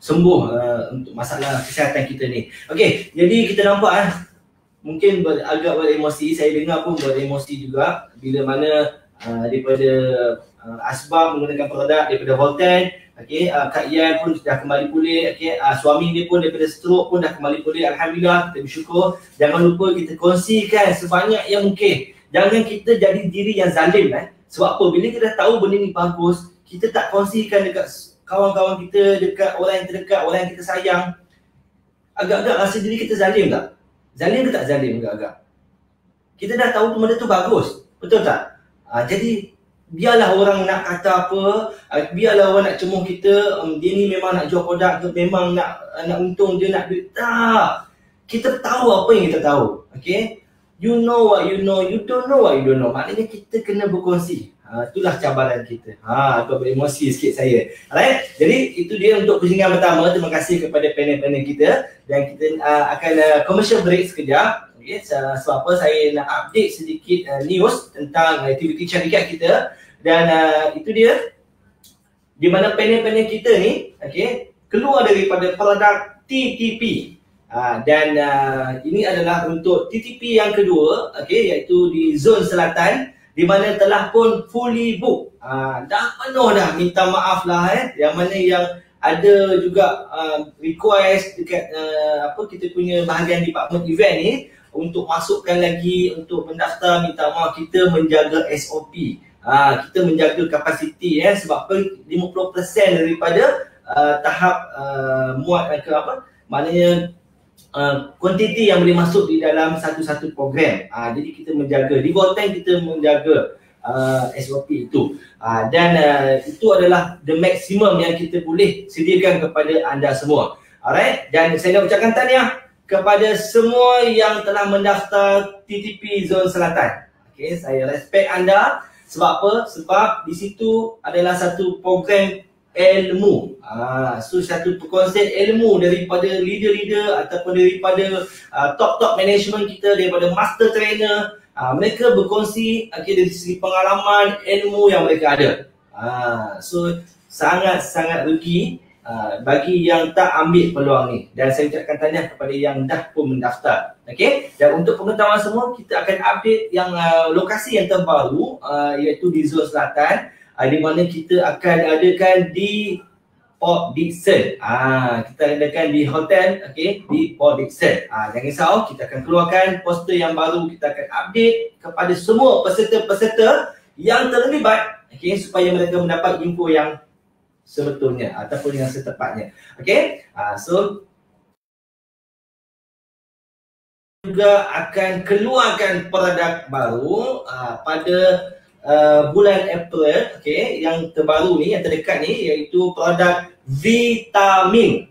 sembuh untuk masalah kesihatan kita ni. Okey, jadi kita nampak mungkin agak beremosi, saya dengar pun beremosi juga bila mana daripada Asbab menggunakan produk daripada Volten. Okey, Kak Yan pun dah kembali pulih. Okey, suami dia pun daripada stroke pun dah kembali pulih. Alhamdulillah, kita bersyukur. Jangan lupa kita kongsikan sebanyak yang mungkin. Jangan kita jadi diri yang zalim Sebab apa? Bila kita tahu benda ni bagus, kita tak kongsikan dekat kawan-kawan kita, dekat orang yang terdekat, orang yang kita sayang. Agak-agak rasa diri kita zalim tak? Zalim ke tak zalim agak-agak? Kita dah tahu benda tu bagus. Betul tak? Jadi biarlah orang nak kata apa, biarlah orang nak cemuh kita, dia ni memang nak jual produk ke, memang nak untung, dia nak duit. Tak. Kita tahu apa yang kita tahu. Okay? You know what you know, you don't know what you don't know. Maknanya kita kena berkongsi. Itulah cabaran kita. Aku beremosi sikit saya. Alright? Jadi itu dia untuk pusingan pertama. Terima kasih kepada panel-panel kita. Dan kita akan commercial break sekejap. Okay? Sebab apa, saya nak update sedikit news tentang aktiviti syarikat kita. Dan itu dia, di mana panel-panel kita ni keluar daripada produk TTP. Dan ini adalah untuk TTP yang kedua, iaitu di zon selatan, di mana telah pun fully book. Dah penuh dah, minta maaf lah yang mana yang ada juga request dekat kita punya bahagian department event ni untuk masukkan lagi, untuk mendaftar, minta maaf, kita menjaga SOP. Kita menjaga kapasiti sebab 50% daripada tahap muat ke maknanya kuantiti yang boleh masuk di dalam satu-satu program. Jadi kita menjaga, di Volten kita menjaga SOP itu. Dan itu adalah the maximum yang kita boleh sediakan kepada anda semua. Alright, dan saya nak ucapkan tahniah kepada semua yang telah mendaftar TTP Zon Selatan. Saya respect anda. Sebab apa? Sebab di situ adalah satu program ilmu. So satu perkongsian ilmu daripada leader-leader ataupun daripada top-top management kita, daripada master trainer. Mereka berkongsi dari segi pengalaman, ilmu yang mereka ada. So sangat-sangat rugi bagi yang tak ambil peluang ni. Dan saya ucapkan tahniah kepada yang dah pun mendaftar. Dan untuk pengetahuan semua, kita akan update yang lokasi yang terbaru, iaitu di Zon Selatan, di mana kita akan adakan di Port Dickson. Kita adakan di hotel, di Port Dickson. Jangan risau, kita akan keluarkan poster yang baru. Kita akan update kepada semua peserta-peserta yang terlibat, supaya mereka mendapat info yang sebetulnya ataupun yang setepatnya. So juga akan keluarkan produk baru pada bulan April, yang terbaru ni, yang terdekat ni, iaitu produk vitamin.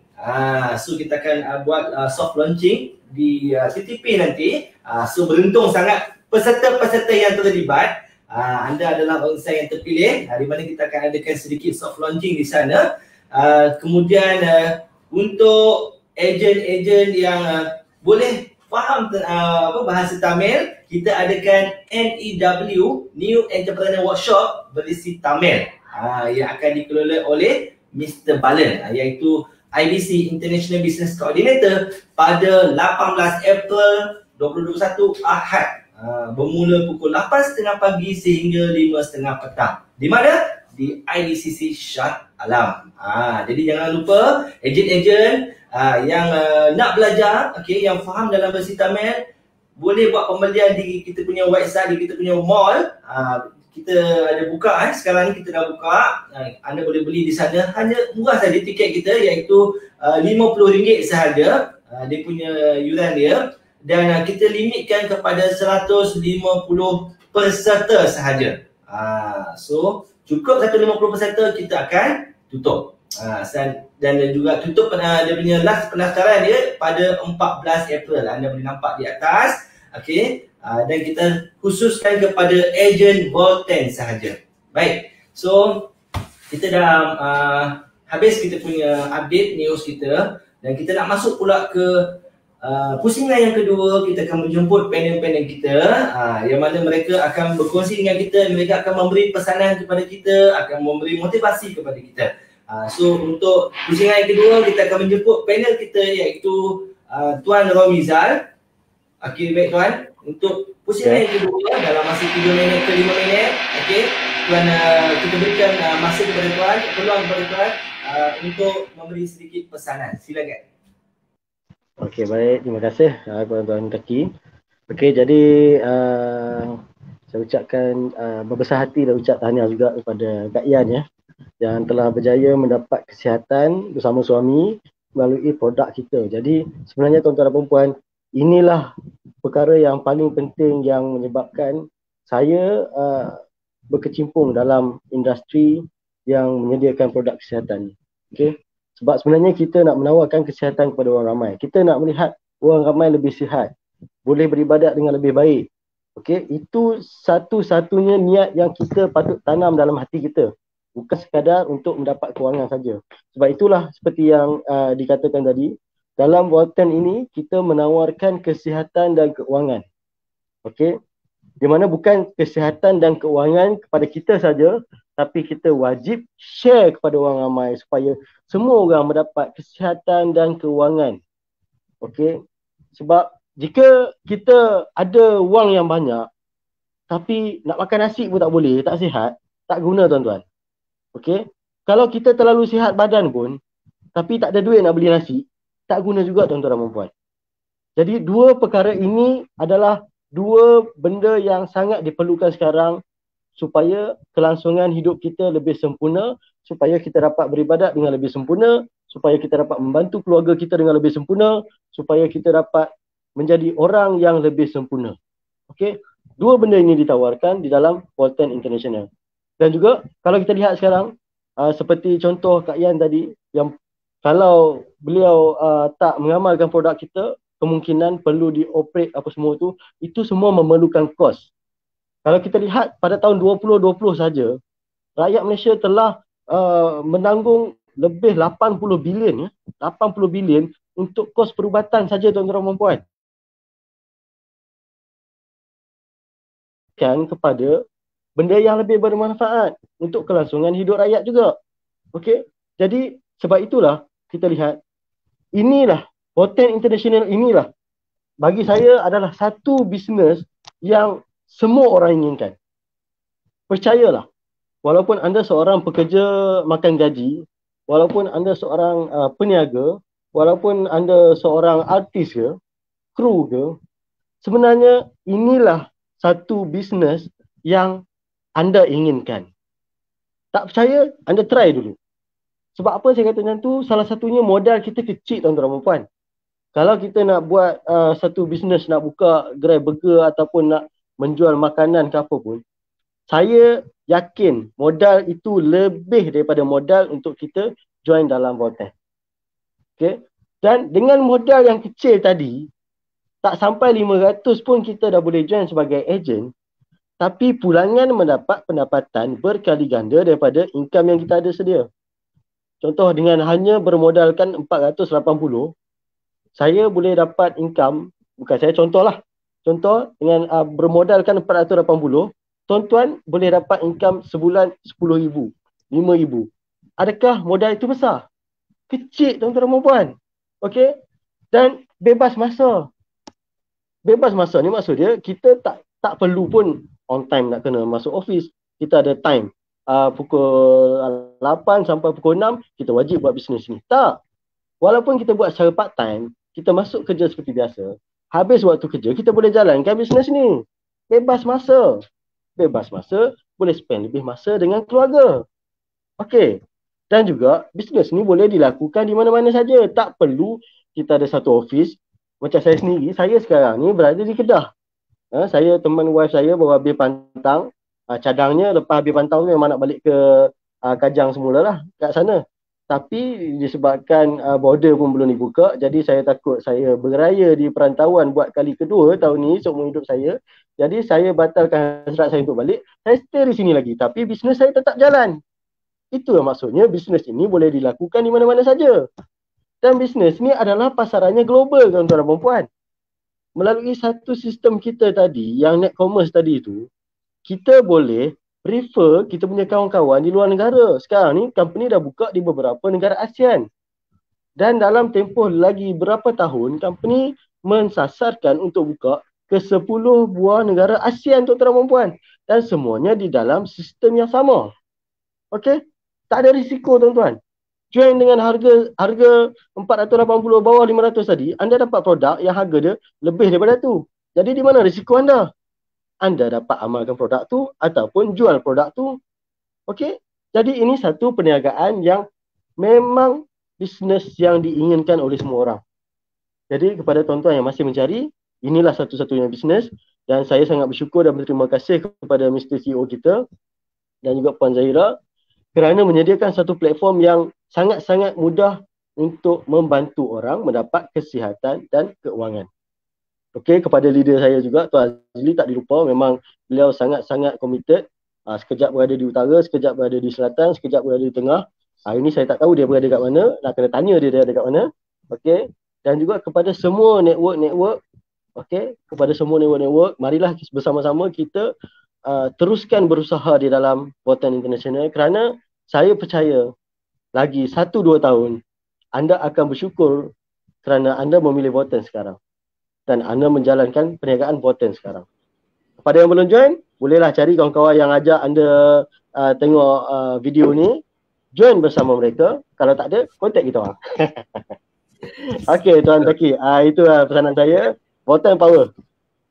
So kita akan buat soft launching di TTP nanti. So beruntung sangat peserta-peserta yang terlibat. Anda adalah orang yang terpilih, di mana kita akan adakan sedikit soft launching di sana. Kemudian untuk ejen-ejen yang boleh faham bahasa Tamil, kita adakan NEW, New Entrepreneur Workshop berisi Tamil, yang akan dikelola oleh Mr. Balan, iaitu IBC International Business Coordinator pada 18 April 2021 Ahad. Bermula pukul 8.30 pagi sehingga 5.30 petang. Di mana? Di IDCC Shah Alam. Jadi jangan lupa ejen-ejen yang nak belajar, yang faham dalam bahasa Tamil, boleh buat pembelian di kita punya website, di kita punya mall. Kita ada buka, sekarang ni kita dah buka. Anda boleh beli di sana, hanya murah saja tiket kita, iaitu RM50 sahaja. Dia punya yuran dia. Dan kita limitkan kepada 150 peserta sahaja. So cukup 150 peserta, kita akan tutup. Dan juga tutup dia punya last pendaftaran dia pada 14 April. Anda boleh nampak di atas. Dan kita khususkan kepada ejen Volten sahaja. Baik. So kita dah habis kita punya update news kita, dan kita nak masuk pula ke pusingan yang kedua. Kita akan menjemput panel-panel kita, yang mana mereka akan berkongsi dengan kita. Mereka akan memberi pesanan kepada kita, akan memberi motivasi kepada kita. So untuk pusingan yang kedua, kita akan menjemput panel kita, iaitu Tuan Romizal. Baik Tuan, untuk pusingan yang kedua dalam masa 3 minit ke 5 minit, Tuan, kita berikan masa kepada Tuan, peluang kepada Tuan untuk memberi sedikit pesanan. Silakan. Okey, baik, terima kasih kepada Tuan Taki. Jadi saya ucapkan berbesar hati dan ucap tahniah juga kepada Kak Yan yang telah berjaya mendapat kesihatan bersama suami melalui produk kita. Jadi sebenarnya tuan-tuan dan puan, inilah perkara yang paling penting yang menyebabkan saya berkecimpung dalam industri yang menyediakan produk kesihatan. Sebab sebenarnya kita nak menawarkan kesihatan kepada orang ramai. Kita nak melihat orang ramai lebih sihat, boleh beribadat dengan lebih baik. Itu satu-satunya niat yang kita patut tanam dalam hati kita. Bukan sekadar untuk mendapat kewangan saja. Sebab itulah seperti yang dikatakan tadi, dalam Volten ini kita menawarkan kesihatan dan keuangan. Di mana bukan kesihatan dan keuangan kepada kita saja, tapi kita wajib share kepada orang ramai supaya semua orang mendapat kesihatan dan keuangan. Sebab jika kita ada wang yang banyak tapi nak makan nasi pun tak boleh, tak sihat, tak guna tuan-tuan. Kalau kita terlalu sihat badan pun tapi tak ada duit nak beli nasi, tak guna juga tuan-tuan dan puan. Jadi dua perkara ini adalah dua benda yang sangat diperlukan sekarang supaya kelangsungan hidup kita lebih sempurna, supaya kita dapat beribadat dengan lebih sempurna, supaya kita dapat membantu keluarga kita dengan lebih sempurna, supaya kita dapat menjadi orang yang lebih sempurna. Dua benda ini ditawarkan di dalam Volten International. Dan juga kalau kita lihat sekarang, seperti contoh Kak Yan tadi, yang kalau beliau tak mengamalkan produk kita, kemungkinan perlu dioperate apa semua tu, itu semua memerlukan kos. Kalau kita lihat pada tahun 2020 saja, rakyat Malaysia telah menanggung lebih 80 bilion 80 bilion untuk kos perubatan saja tuan-tuan dan puan. Kan kepada benda yang lebih bermanfaat untuk kelangsungan hidup rakyat juga. Jadi sebab itulah kita lihat, inilah Volten International, inilah bagi saya adalah satu bisnes yang semua orang inginkan. Percayalah, walaupun anda seorang pekerja makan gaji, walaupun anda seorang peniaga, walaupun anda seorang artis ke, kru ke, sebenarnya inilah satu bisnes yang anda inginkan. Tak percaya, anda try dulu. Sebab apa saya kata macam tu? Salah satunya modal kita kecil tuan-tuan dan puan. Kalau kita nak buat satu bisnes, nak buka gerai burger ataupun nak menjual makanan ke apa pun, saya yakin modal itu lebih daripada modal untuk kita join dalam Volten. Dan dengan modal yang kecil tadi, tak sampai 500 pun kita dah boleh join sebagai ejen. tapi pulangan mendapat pendapatan berkali ganda daripada income yang kita ada sedia. Contoh, dengan hanya bermodalkan 480, saya boleh dapat income, bukan saya contohlah. Contoh, dengan bermodalkan 480, tuan-tuan boleh dapat income sebulan 10,000, 5,000. Adakah modal itu besar? Kecil, tuan-tuan dan puan. Okey? Dan bebas masa. Bebas masa ni maksud dia, kita tak perlu pun on time nak kena masuk office. Kita ada time. Pukul 8 sampai pukul 6, kita wajib buat bisnes ni. Tak. Walaupun kita buat secara part time, kita masuk kerja seperti biasa. Habis waktu kerja, kita boleh jalankan bisnes ni. Bebas masa. Bebas masa, boleh spend lebih masa dengan keluarga. Okey. Dan juga, bisnes ni boleh dilakukan di mana-mana saja. Tak perlu kita ada satu office. Macam saya sendiri, saya sekarang ni berada di Kedah. Saya, teman wife saya baru habis pantang. Cadangnya lepas habis pantang tu memang nak balik ke Kajang semulalah kat sana. Tapi disebabkan border pun belum dibuka, jadi saya takut saya beraya di perantauan buat kali kedua tahun ni seumur hidup saya. Jadi saya batalkan hasrat saya untuk balik. Saya stay di sini lagi, tapi bisnes saya tetap jalan. Itu yang maksudnya bisnes ini boleh dilakukan di mana-mana saja. Dan bisnes ni adalah pasarannya global, tuan-tuan dan puan-puan. Melalui satu sistem kita tadi, yang net commerce tadi tu, kita boleh prefer kita punya kawan-kawan di luar negara. Sekarang ni company dah buka di beberapa negara ASEAN. Dan dalam tempoh lagi berapa tahun, company mensasarkan untuk buka ke 10 buah negara ASEAN, tuan-tuan dan puan. Dan semuanya di dalam sistem yang sama. Okey? Tak ada risiko, tuan-tuan. Join dengan harga 480 bawah 500 tadi, anda dapat produk yang harga dia lebih daripada tu. Jadi di mana risiko anda? Anda dapat amalkan produk tu ataupun jual produk tu. Okey? Jadi ini satu perniagaan yang memang bisnes yang diinginkan oleh semua orang. Jadi kepada tuan-tuan yang masih mencari, inilah satu-satunya bisnes, dan saya sangat bersyukur dan berterima kasih kepada Mr. CEO kita dan juga Puan Zahira kerana menyediakan satu platform yang sangat-sangat mudah untuk membantu orang mendapat kesihatan dan keuangan. Okey, kepada leader saya juga, Tuan Azli, tak dilupa, memang beliau sangat-sangat committed. Sekejap berada di utara, sekejap berada di selatan, sekejap berada di tengah. Hari ini saya tak tahu dia berada kat mana, nak kena tanya dia ada kat mana. Okey, dan juga kepada semua network, okey, kepada semua network, marilah bersama-sama kita teruskan berusaha di dalam Votan International, kerana saya percaya lagi 1-2 tahun anda akan bersyukur kerana anda memilih Votan sekarang dan anda menjalankan perniagaan Votan sekarang. Kepada yang belum join, bolehlah cari kawan-kawan yang ajak anda tengok video ni, join bersama mereka. Kalau tak ada, kontak kita orang. Okey, Tuan Taki, itu pesanan saya. Votan Power.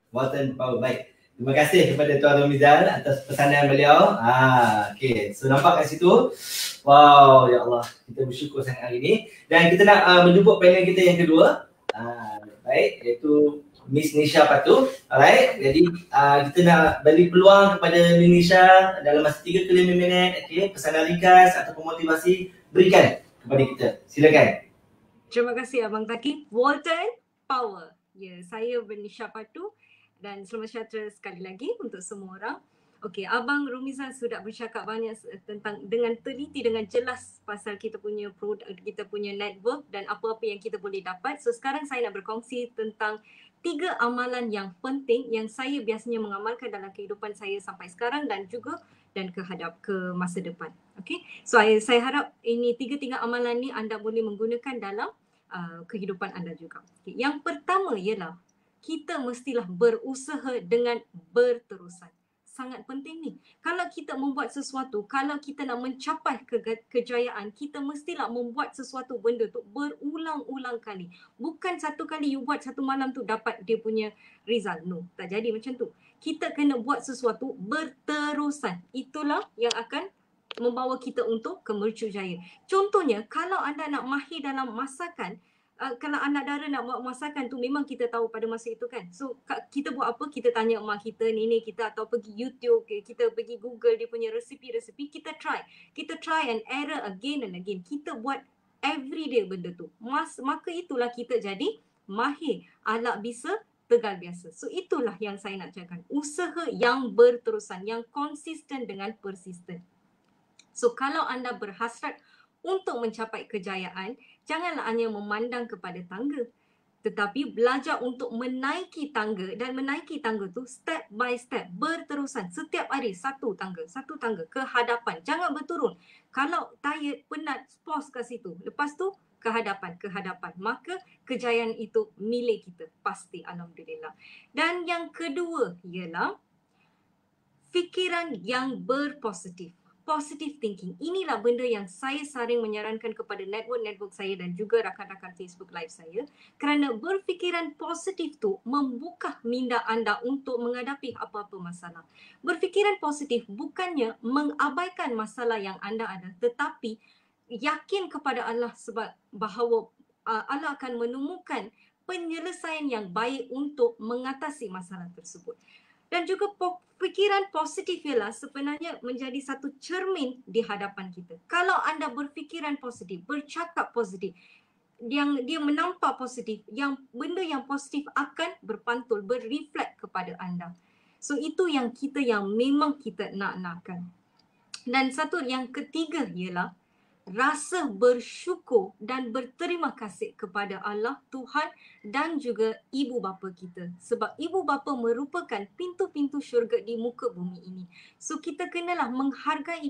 Votan Power, baik. Terima kasih kepada Tuan Romizal atas pesanan beliau. Okey, so nampak kat situ. Wow, ya Allah, kita bersyukur sangat hari ini. Dan kita nak menjemput panel kita yang kedua. Baik, iaitu Miss Nisha Patu. Alright, jadi kita nak beri peluang kepada Nisha dalam masa 3 ke 5 minit. Okey, pesanan ringkas atau motivasi berikan kepada kita. Silakan. Terima kasih Abang Taki. Votan Power. Ya, saya Nisha Patu dan selamat sejahtera sekali lagi untuk semua orang. Okey, Abang Romizal sudah bercakap banyak tentang dengan teliti, dengan jelas pasal kita punya produk, kita punya network dan apa-apa yang kita boleh dapat. So sekarang saya nak berkongsi tentang 3 amalan yang penting yang saya biasanya mengamalkan dalam kehidupan saya sampai sekarang dan juga ke masa depan. Okey. So saya harap ini 3 amalan ni anda boleh menggunakan dalam kehidupan anda juga. Okay. Yang pertama ialah kita mestilah berusaha dengan berterusan. Sangat penting ni. Kalau kita membuat sesuatu, kalau kita nak mencapai kejayaan, kita mestilah membuat sesuatu benda tu berulang-ulang kali. Bukan satu kali you buat satu malam tu dapat dia punya result. No, tak jadi macam tu. Kita kena buat sesuatu berterusan. Itulah yang akan membawa kita untuk ke mercu jaya. Contohnya, kalau anda nak mahir dalam masakan, kalau anak dara nak buat masakan tu memang kita tahu pada masa itu kan. So kita buat apa? Kita tanya mak kita, nenek kita atau pergi YouTube, kita pergi Google dia punya resipi-resipi, kita try. Kita try and error again and again. Kita buat everyday benda tu. Maka itulah kita jadi mahir. Alak bisa tegal biasa. So itulah yang saya nak cakap. Usaha yang berterusan, yang konsisten dengan persisten. So kalau anda berhasrat untuk mencapai kejayaan, janganlah hanya memandang kepada tangga, tetapi belajar untuk menaiki tangga, dan menaiki tangga tu step by step, berterusan. Setiap hari satu tangga ke hadapan. Jangan berturun. Kalau tired, penat, pause kat situ. Lepas tu ke hadapan. Maka kejayaan itu milik kita. Pasti, alhamdulillah. Dan yang kedua ialah fikiran yang berpositif. Positive thinking. Inilah benda yang saya sering menyarankan kepada network saya dan juga rakan-rakan Facebook Live saya. Kerana berfikiran positif tu membuka minda anda untuk menghadapi apa-apa masalah. Berfikiran positif bukannya mengabaikan masalah yang anda ada, tetapi yakin kepada Allah sebab bahawa Allah akan menemukan penyelesaian yang baik untuk mengatasi masalah tersebut. Dan juga fikiran positif ialah sebenarnya menjadi satu cermin di hadapan kita. Kalau anda berfikiran positif, bercakap positif, yang dia menampak positif, yang benda yang positif akan berpantul, berreflect kepada anda. So itu yang memang kita nakkan. Dan satu yang ketiga ialah rasa bersyukur dan berterima kasih kepada Allah, Tuhan dan juga ibu bapa kita. Sebab ibu bapa merupakan pintu-pintu syurga di muka bumi ini. So kita kenalah menghargai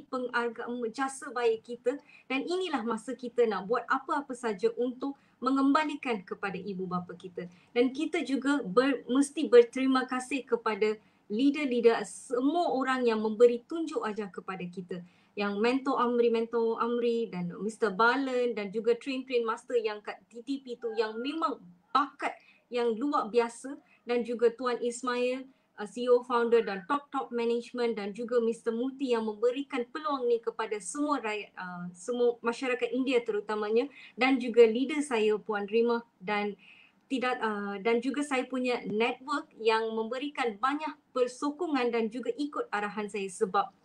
jasa baik kita, dan inilah masa kita nak buat apa-apa saja untuk mengembalikan kepada ibu bapa kita. Dan kita juga mesti berterima kasih kepada leader-leader, semua orang yang memberi tunjuk ajar kepada kita. Yang mentor Amri dan Mr. Balan dan juga train master yang kat TTP tu yang memang bakat yang luar biasa, dan juga Tuan Ismail, CEO founder dan top management, dan juga Mr. Muti yang memberikan peluang ni kepada semua rakyat, semua masyarakat India terutamanya, dan juga leader saya Puan Rima, dan juga saya punya network yang memberikan banyak persokongan dan juga ikut arahan saya. Sebab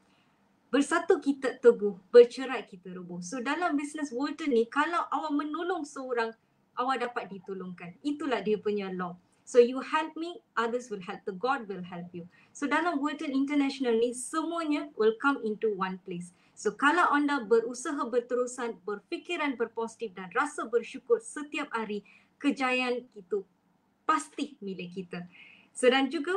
bersatu kita teguh, bercerai kita roboh. So dalam bisnes Walton ni, kalau awak menolong seorang, awak dapat ditolongkan. Itulah dia punya law. So you help me, others will help. The God will help you. So dalam Walton International ni, semuanya will come into one place. So kalau anda berusaha berterusan, berfikiran berpositif dan rasa bersyukur setiap hari, kejayaan itu pasti milik kita. So dan juga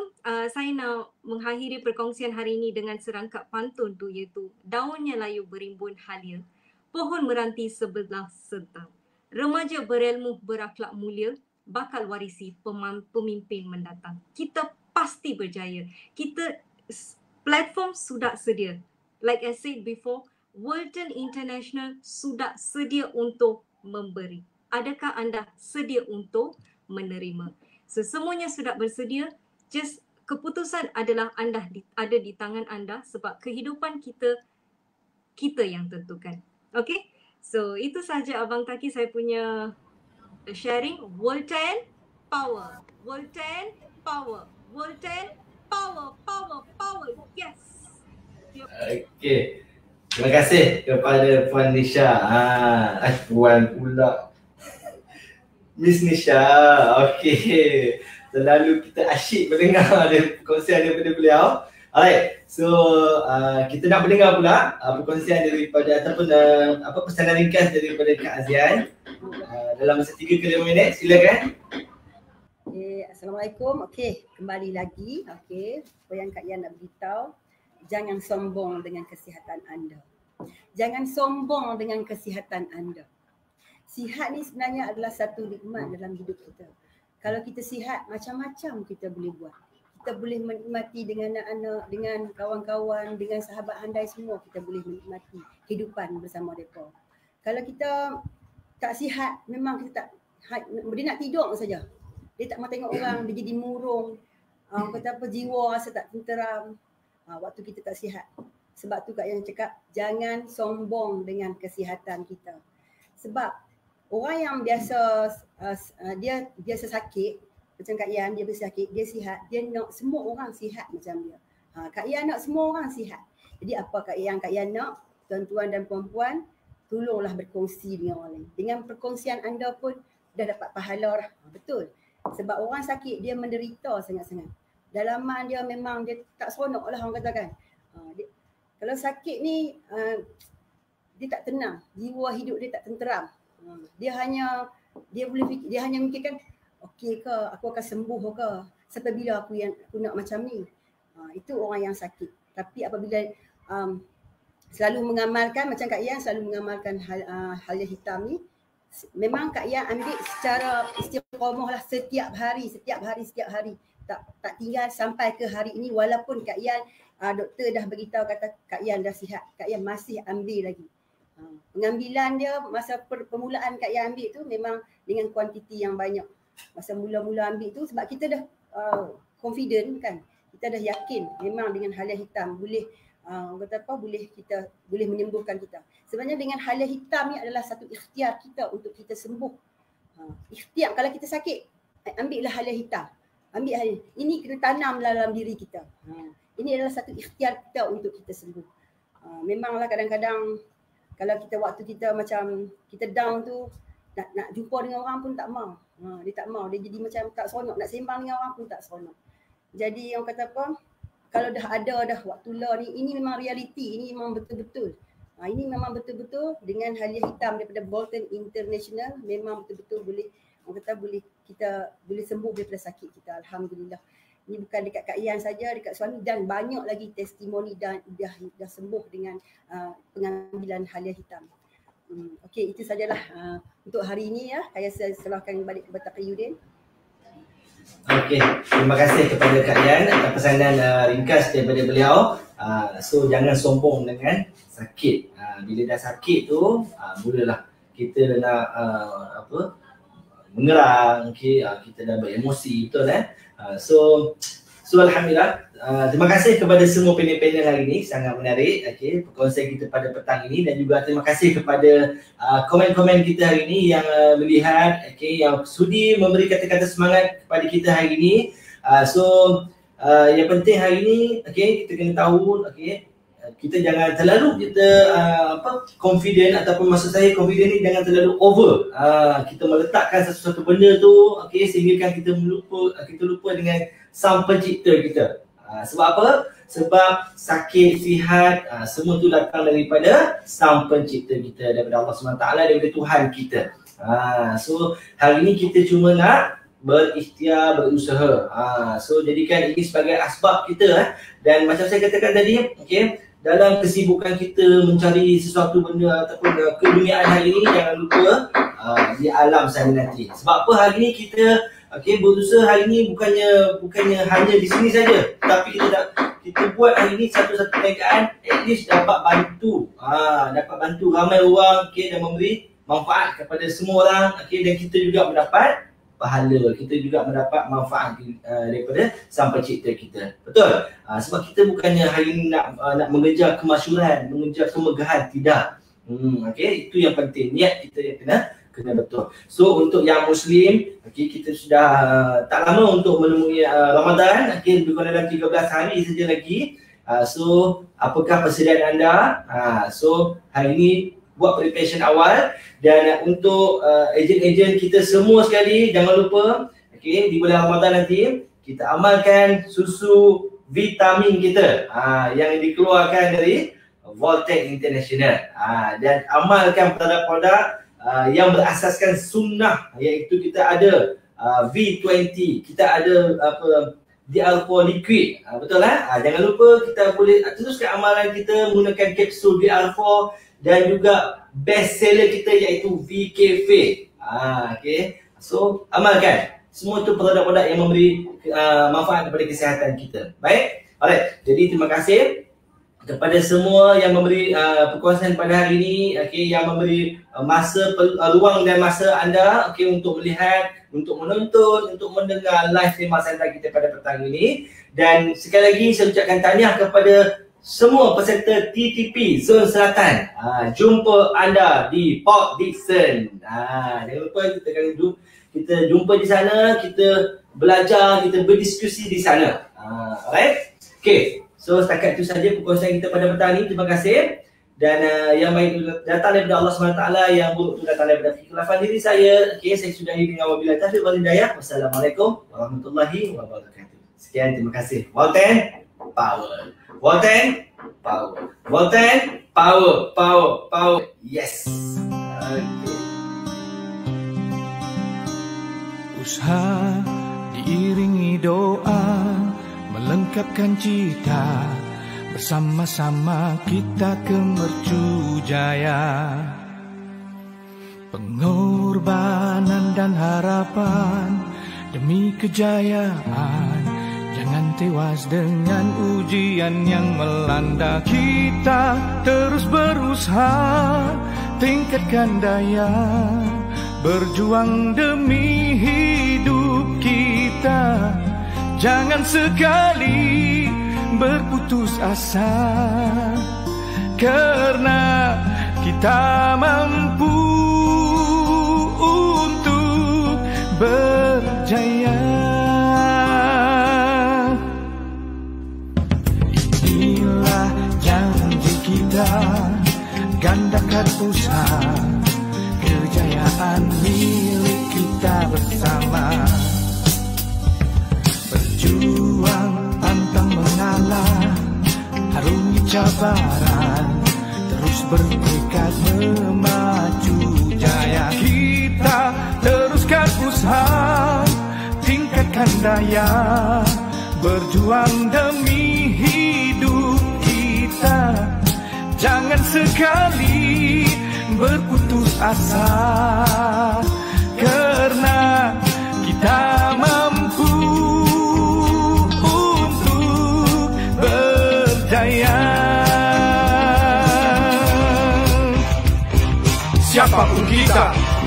saya nak mengakhiri perkongsian hari ini dengan serangkap pantun tu, iaitu daunnya layu berimbun halia, pohon meranti sebelah sentang, remaja berilmu berakhlak mulia, bakal warisi pemimpin mendatang. Kita pasti berjaya. Platform sudah sedia. Like I said before, Walton International sudah sedia untuk memberi. Adakah anda sedia untuk menerima? Semuanya sudah bersedia. Just keputusan adalah ada di tangan anda, sebab kehidupan kita yang tentukan. Okay? So itu sahaja Abang Taki saya punya sharing. Walton power. Walton power. Walton power. Power. Yes. Okay. Terima kasih kepada Puan Nisha. Puan pula. Miss Nisha, okay. Selalu kita asyik mendengar perkongsian daripada beliau. Alright, so kita nak mendengar pula perkongsian daripada ataupun pesanan ringkas daripada Kak Azian dalam masa 3 ke 5 minit. Silakan. Okay, Assalamualaikum. Okay, kembali lagi. Okay, apa yang Kak Yan nak beritahu, jangan sombong dengan kesihatan anda. Jangan sombong dengan kesihatan anda. Sihat ni sebenarnya adalah satu nikmat dalam hidup kita. Kalau kita sihat, macam-macam kita boleh buat. Kita boleh menikmati dengan anak-anak, dengan kawan-kawan, dengan sahabat handai semua, kita boleh menikmati kehidupan bersama mereka. Kalau kita tak sihat, memang kita dia nak tidur saja. Dia tak mau tengok orang, dia jadi murung. Kata apa, jiwa rasa tak tenteram. Waktu kita tak sihat. Sebab tu Kak Yan cakap, jangan sombong dengan kesihatan kita. Sebab orang yang dia biasa sakit, macam Kak Yan, dia biasa sakit, dia sihat, dia nak semua orang sihat macam dia. Kak Yan nak semua orang sihat. Jadi apa Kak Yan nak, tuan-tuan dan puan-puan, tolonglah berkongsi dengan orang lain. Dengan perkongsian anda pun dah dapat pahala lah. Betul. Sebab orang sakit dia menderita sangat-sangat. Dalaman dia memang dia tak seronok lah orang katakan. Kalau sakit ni dia tak tenang, jiwa hidup dia tak tenteram. Dia hanya mikirkan okey ke, aku akan sembuh ke, sampai bila aku nak macam ni. Itu orang yang sakit. Tapi apabila selalu mengamalkan macam Kak Yan selalu mengamalkan hal yang hitam ni, memang Kak Yan ambil secara istiqamah lah setiap hari. Tak tinggal sampai ke hari ini walaupun Kak Yan doktor dah beritahu kata Kak Yan dah sihat, Kak Yan masih ambil lagi. Pengambilan dia masa permulaan Kak Yan ambil tu memang dengan kuantiti yang banyak. Masa mula-mula ambil tu sebab kita dah confident kan. Kita dah yakin memang dengan hal yang hitam boleh boleh menyembuhkan kita. Sebenarnya dengan hal yang hitam ni adalah satu ikhtiar kita untuk kita sembuh. Ikhtiar kalau kita sakit, ambillah hal yang hitam. Ambil hal ini kena tanam dalam diri kita. Ini adalah satu ikhtiar kita untuk kita sembuh. Memanglah kadang-kadang kalau waktu kita macam kita down tu nak jumpa dengan orang pun tak mau. Dia tak mau, dia jadi macam tak seronok, nak sembang dengan orang pun tak seronok. Jadi orang kata apa? Kalau dah ada waktu lah ni, ini memang realiti, ini memang betul-betul. Ini memang betul-betul dengan hal yang hitam daripada Bolton International memang betul-betul boleh orang kata kita boleh sembuh daripada sakit kita, alhamdulillah. Ini bukan dekat Kak Yan saja, dekat suami dan banyak lagi testimoni dan dah sembuh dengan pengambilan hal yang hitam. Okey, itu sajalah untuk hari ini ya. Saya serahkan balik kepada Taqiyuddin. Okey, terima kasih kepada Kak Yan atas pesanan ringkas daripada beliau. So jangan sombong dengan sakit. Bila dah sakit tu, mulalah kita nak mengerang, kita dah beremosi, betul So alhamdulillah, terima kasih kepada semua panel-panel hari ini, sangat menarik perkongsian kita pada petang ini, dan juga terima kasih kepada komen-komen kita hari ini yang melihat, yang sudi memberi kata-kata semangat kepada kita hari ini. Yang penting hari ini, kita kena tahu, kita jangan terlalu confident, ataupun maksud saya confident ni jangan terlalu over. Kita meletakkan sesuatu benda tu, sehingga kita lupa dengan Sang Pencipta kita. Sebab apa? Sebab sakit, sihat, semua tu datang daripada Sang Pencipta kita, daripada Allah SWT, daripada Tuhan kita. So hari ni kita cuma nak berikhtiar, berusaha. So jadikan ini sebagai asbab kita. Dan macam saya katakan tadi, dalam kesibukan kita mencari sesuatu benda ataupun keduniaan hari ini, jangan lupa di alam sana nanti. Sebab apa hari ni kita berusaha hari ni bukannya hanya di sini saja, tapi kita buat hari ni satu-satu perniagaan, at least dapat bantu ramai orang, dan memberi manfaat kepada semua orang, dan kita juga mendapat pahala, kita juga mendapat manfaat daripada Sang Pencipta kita. Betul? Sebab kita bukannya hari ini nak mengejar kemasyhuran, mengejar kemegahan, tidak. Itu yang penting, niat kita yang kena betul. So untuk yang Muslim, kita sudah tak lama untuk menemui Ramadan, lebih kurang dalam 13 hari saja lagi. So apakah persediaan anda? So hari ini buat preparation awal, dan untuk ejen-ejen kita semua sekali, jangan lupa di bulan Ramadan nanti kita amalkan susu vitamin kita yang dikeluarkan dari Bolton International, dan amalkan produk-produk yang berasaskan sunnah, iaitu kita ada V20, kita ada DR4 liquid, betul jangan lupa kita boleh teruskan amalan kita menggunakan kapsul DR4, dan juga best seller kita iaitu VKafe. So amalkan semua tu produk-produk yang memberi manfaat kepada kesihatan kita. Baik, alright. Jadi terima kasih kepada semua yang memberi perkongsian pada hari ini, yang memberi masa, ruang dan masa anda untuk melihat, untuk menonton, untuk mendengar live tema santai kita pada petang ini. Dan sekali lagi saya ucapkan tahniah kepada semua peserta TTP Zon Selatan. Jumpa anda di Port Dickson. Jangan lupa kita jumpa di sana, kita belajar, kita berdiskusi di sana. Alright? So setakat itu saja perkongsian kita pada petang ini. Terima kasih. Dan yang baik itu datang daripada Allah SWT, yang buruk itu datang daripada kekhilafan diri saya. Okey, saya sudahi dengan wabillahi taufiq wal hidayah. Wassalamualaikum warahmatullahi wabarakatuh. Sekian, terima kasih. Walten power. Walten power. Walten power, power, power. Yes. Okay. Usaha diiringi doa, melengkapkan cita, bersama-sama kita ke mercu jaya. Pengorbanan dan harapan demi kejayaan, jangan tewas dengan ujian yang melanda. Kita terus berusaha, tingkatkan daya, berjuang demi hidup kita. Jangan sekali berputus asa, karena kita mampu untuk berjaya. Inilah janji kita, gandakan usaha, kejayaan milik kita bersama. Berjuang pantang mengalah, harungi cabaran, terus bertekad memacu jaya. Kita teruskan usaha, tingkatkan daya, berjuang demi hidup kita. Jangan sekali berputus asa, karena kita mampu untuk berjaya. Siapapun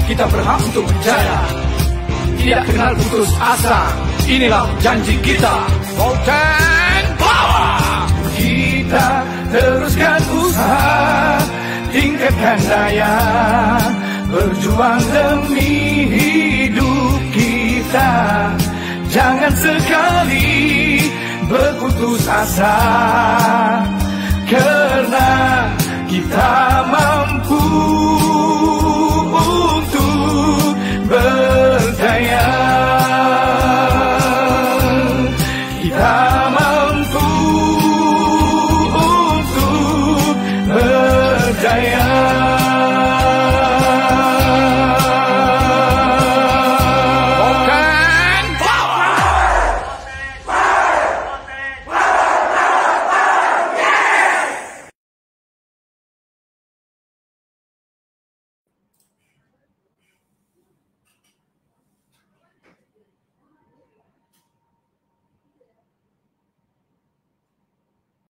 kita berhak untuk berjaya. Tidak kenal putus asa, inilah janji kita. Walten power. Kita teruskan usaha, tingkatkan daya, berjuang demi hidup kita. Jangan sekali berputus asa,